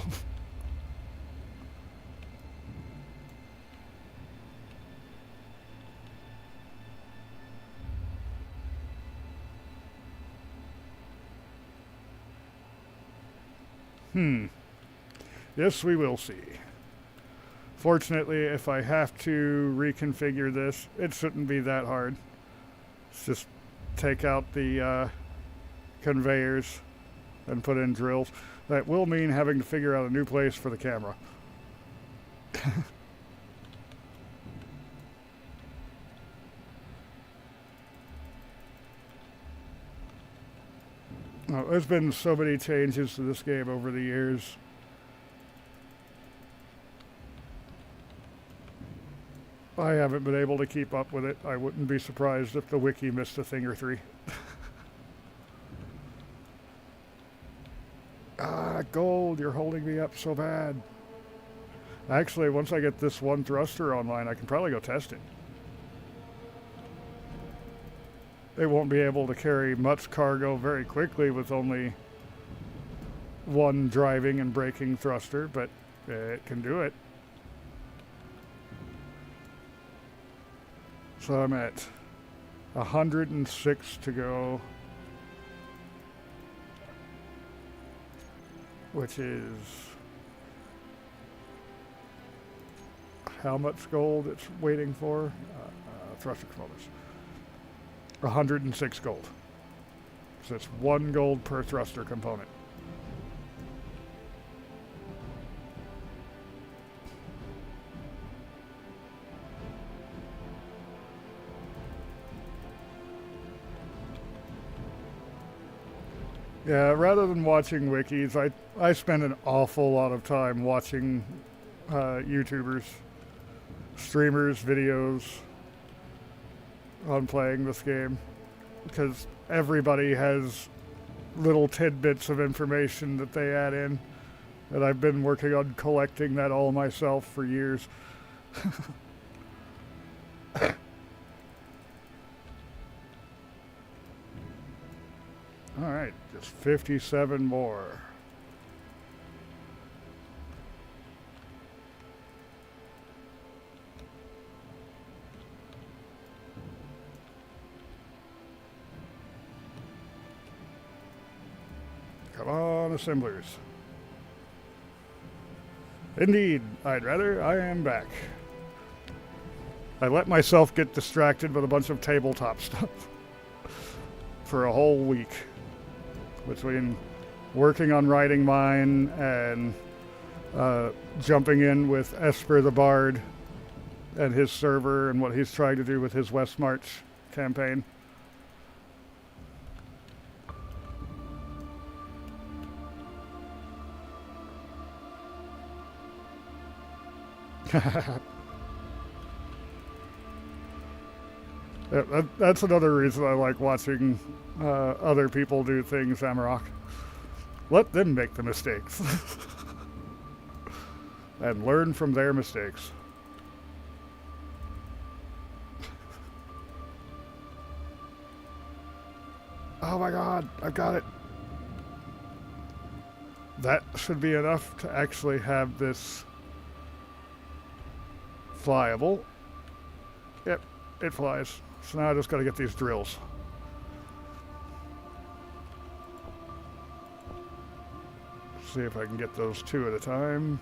[SPEAKER 1] Yes, we will see. Fortunately, if I have to reconfigure this, it shouldn't be that hard. Let's just take out the conveyors and put in drills. That will mean having to figure out a new place for the camera. Oh, there's been so many changes to this game over the years. I haven't been able to keep up with it. I wouldn't be surprised if the wiki missed a thing or three. Ah, gold, you're holding me up so bad. Actually, once I get this one thruster online, I can probably go test it. It won't be able to carry much cargo very quickly with only one driving and braking thruster, but it can do it. So I'm at 106 to go, which is how much gold it's waiting for? Thruster components. 106 gold. So it's 1 gold per thruster component. Yeah, rather than watching wikis, I spend an awful lot of time watching YouTubers, streamers, videos on playing this game, because everybody has little tidbits of information that they add in, and I've been working on collecting that all myself for years. All right, just 57 more. Come on, assemblers. Indeed, I am back. I let myself get distracted with a bunch of tabletop stuff for a whole week. Between working on writing mine and jumping in with Esper the Bard and his server and what he's trying to do with his West March campaign. That's another reason I like watching other people do things, Amarok. Let them make the mistakes. And learn from their mistakes. Oh my god, I've got it. That should be enough to actually have this flyable. Yep, it flies. So now I just gotta get these drills. See if I can get those 2 at a time.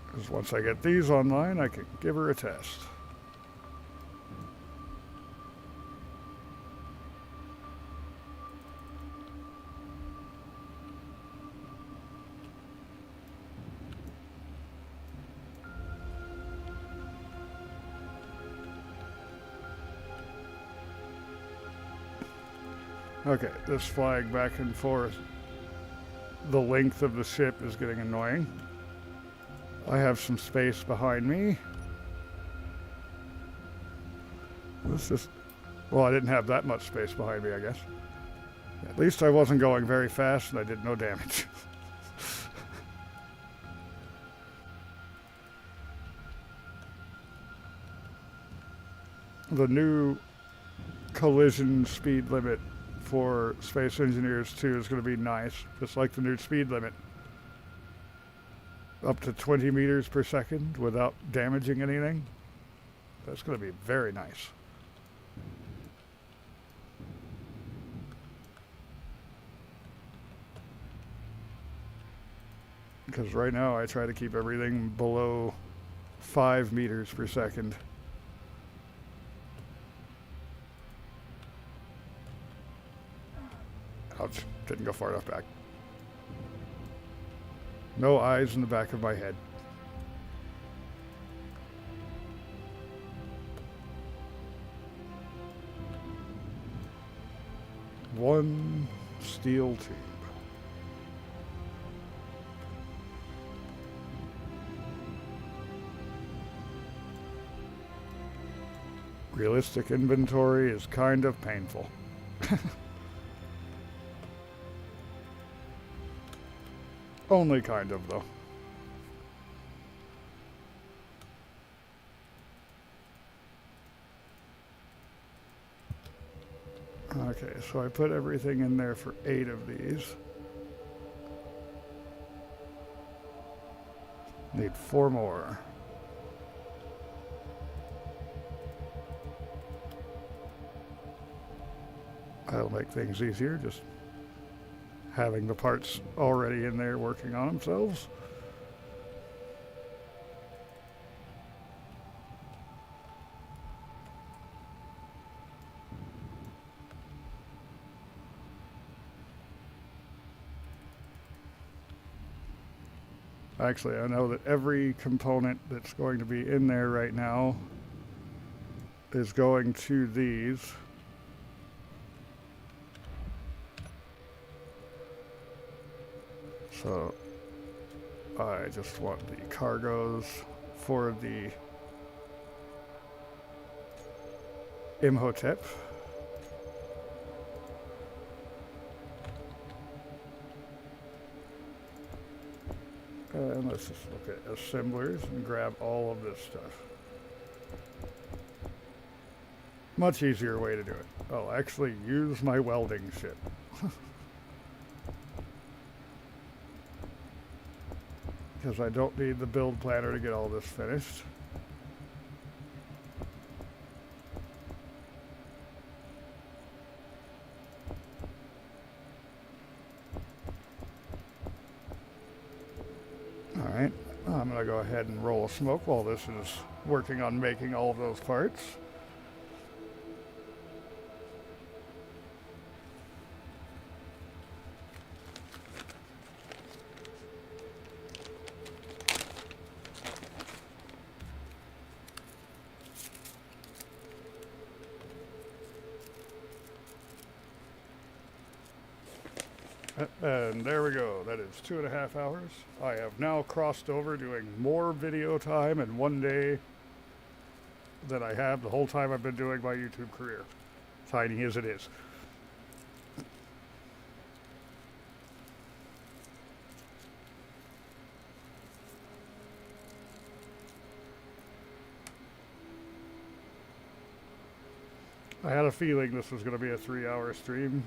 [SPEAKER 1] Because once I get these online, I can give her a test. Okay, this flying back and forth, the length of the ship is getting annoying. I have some space behind me. Let's just... Well, I didn't have that much space behind me, I guess. At least I wasn't going very fast and I did no damage. The new collision speed limit for Space Engineers 2 is going to be nice, just like the new speed limit. Up to 20 meters per second without damaging anything. That's going to be very nice. Because right now I try to keep everything below 5 meters per second. Ouch, didn't go far enough back. No eyes in the back of my head. One steel tube. Realistic inventory is kind of painful. Only kind of, though. Okay, so I put everything in there for 8 of these. Need 4 more. That'll make things easier, just having the parts already in there working on themselves. Actually, I know that every component that's going to be in there right now is going to these. So I just want the cargoes for the Imhotep. And let's just look at assemblers and grab all of this stuff. Much easier way to do it. I'll actually use my welding shit. Because I don't need the build planner to get all this finished. Alright, I'm going to go ahead and roll a smoke while this is working on making all of those parts. And there we go. That is 2.5 hours. I have now crossed over doing more video time in one day than I have the whole time I've been doing my YouTube career. Tiny as it is. I had a feeling this was going to be a 3-hour stream.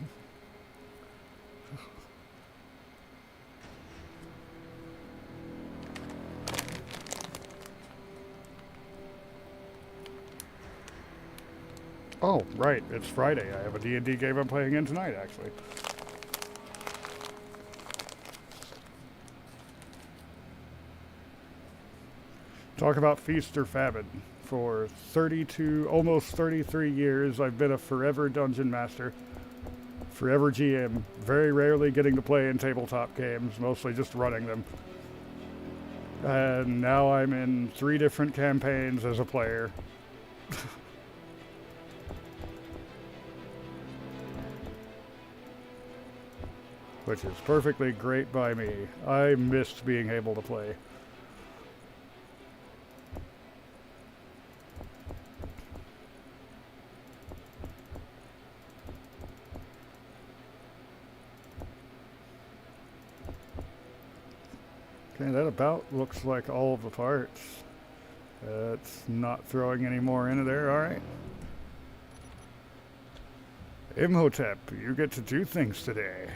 [SPEAKER 1] Oh, right, it's Friday. I have a D&D game I'm playing in tonight, actually. Talk about feast or famine. For 32, almost 33 years, I've been a forever dungeon master, forever GM, very rarely getting to play in tabletop games, mostly just running them. And now I'm in 3 different campaigns as a player. Which is perfectly great by me. I missed being able to play. Okay, that about looks like all of the parts. It's not throwing any more into there, alright. Imhotep, you get to do things today.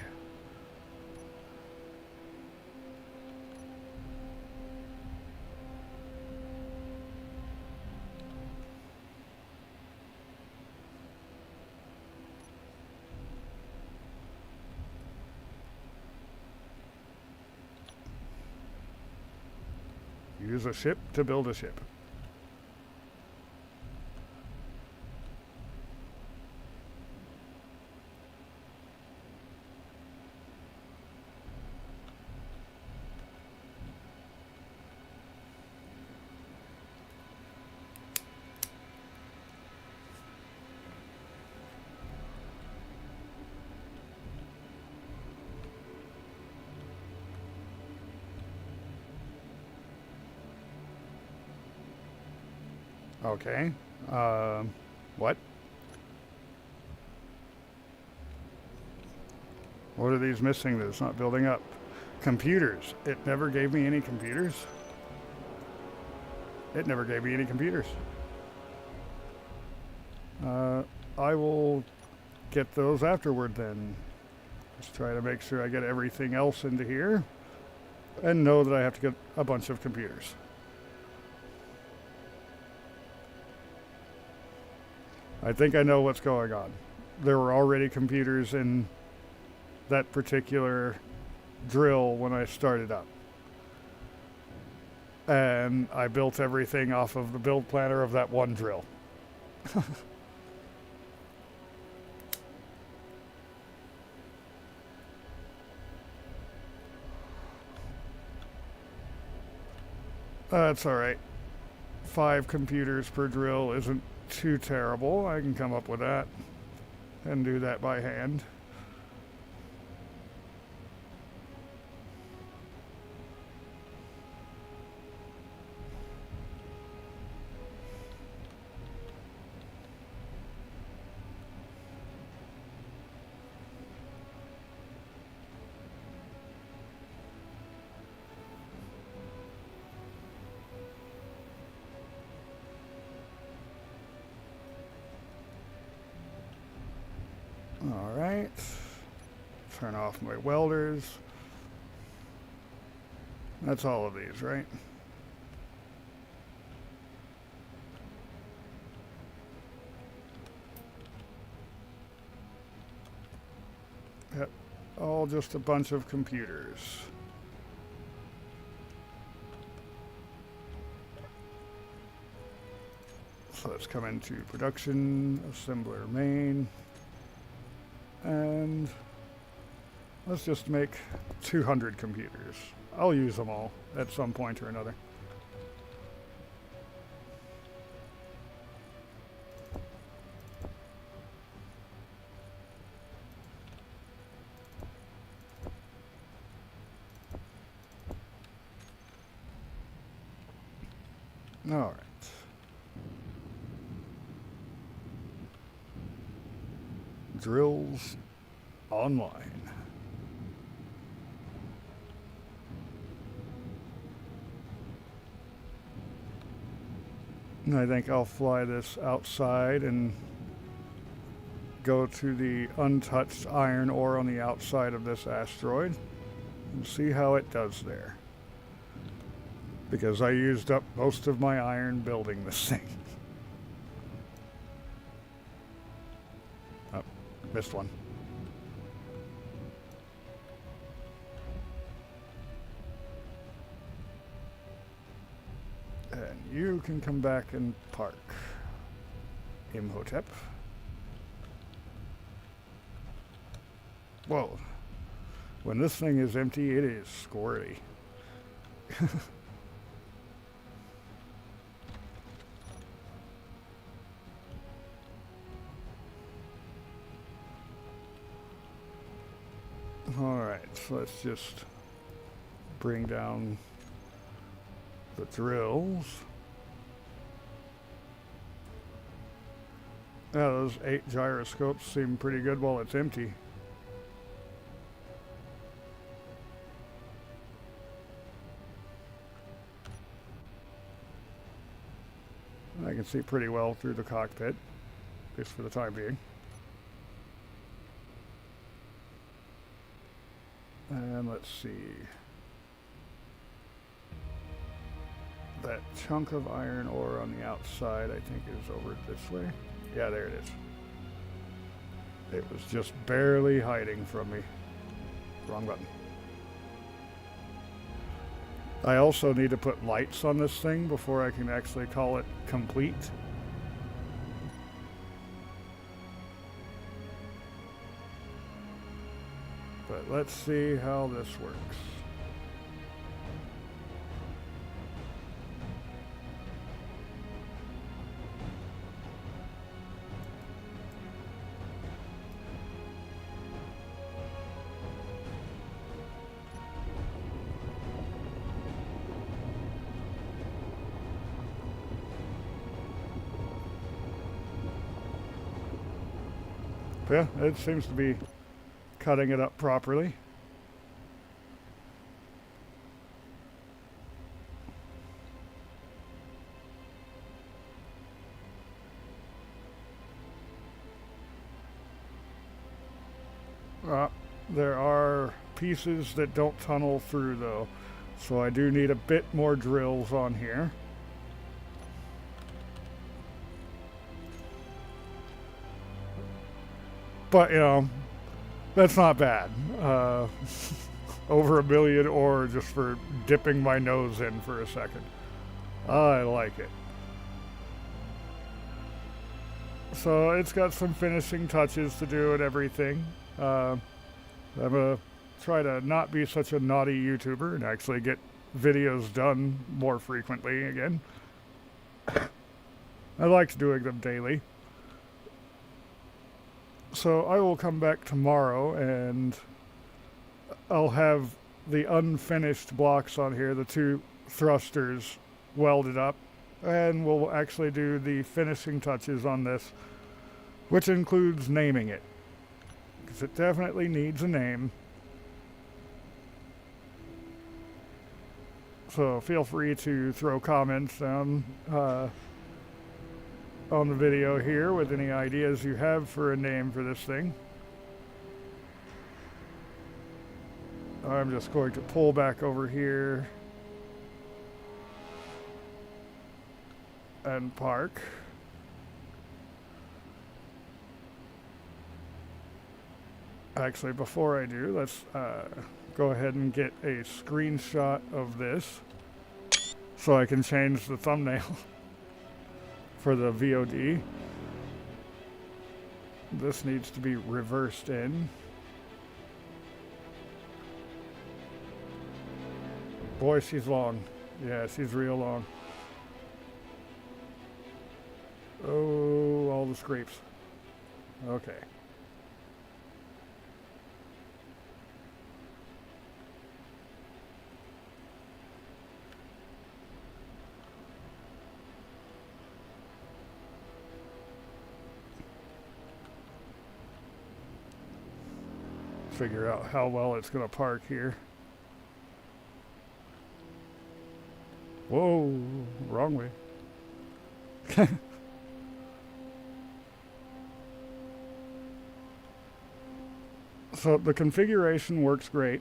[SPEAKER 1] Use a ship to build a ship. Okay. What? What are these missing that it's not building up? Computers. It never gave me any computers. It never gave me any computers. I will get those afterward then. Just try to make sure I get everything else into here. And know that I have to get a bunch of computers. I think I know what's going on. There were already computers in that particular drill when I started up. And I built everything off of the build planner of that one drill. That's alright. 5 computers per drill isn't too terrible. I can come up with that and do that by hand. Alright. Turn off my welders. That's all of these, right? Yep. All just a bunch of computers. So let's come into production, assembler main. And let's just make 200 computers. I'll use them all at some point or another. All right. Drills online. And I think I'll fly this outside and go to the untouched iron ore on the outside of this asteroid and see how it does there. Because I used up most of my iron building this thing. Oh, missed one. And you can come back and park. Imhotep. Whoa. When this thing is empty, it is squirty. Alright, so let's just bring down the drills. Yeah, those 8 gyroscopes seem pretty good while it's empty. I can see pretty well through the cockpit, at least for the time being. And let's see. That chunk of iron ore on the outside, I think, is over this way. Yeah, there it is. It was just barely hiding from me. Wrong button. I also need to put lights on this thing before I can actually call it complete. But let's see how this works. Yeah, it seems to be cutting it up properly. There are pieces that don't tunnel through though, so I do need a bit more drills on here. But, you know, that's not bad. Over 1 million ore just for dipping my nose in for a second. I like it. So it's got some finishing touches to do and everything. I'm going to try to not be such a naughty YouTuber and actually get videos done more frequently again. I liked doing them daily. So I will come back tomorrow and I'll have the unfinished blocks on here, the 2 thrusters welded up, and we'll actually do the finishing touches on this, which includes naming it, because it definitely needs a name. So feel free to throw comments down on the video here with any ideas you have for a name for this thing. I'm just going to pull back over here and park. Actually, before I do, let's go ahead and get a screenshot of this so I can change the thumbnail for the VOD. This needs to be reversed in. Boy, she's long. Yeah, she's real long. Oh, all the scrapes. Okay. Figure out how well it's going to park here. Whoa, wrong way. So the configuration works great.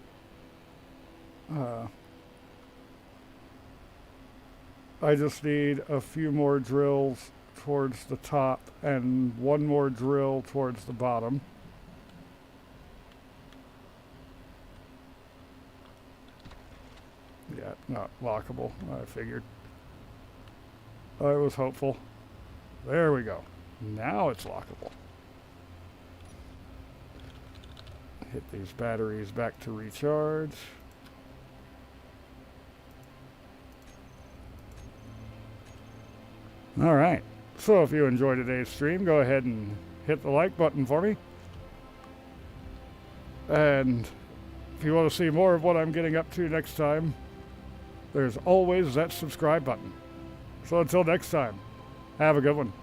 [SPEAKER 1] I just need a few more drills towards the top and one more drill towards the bottom. Yeah, not lockable, I figured. I was hopeful. There we go. Now it's lockable. Hit these batteries back to recharge. All right. So if you enjoyed today's stream, go ahead and hit the like button for me. And if you want to see more of what I'm getting up to next time, there's always that subscribe button. So until next time, have a good one.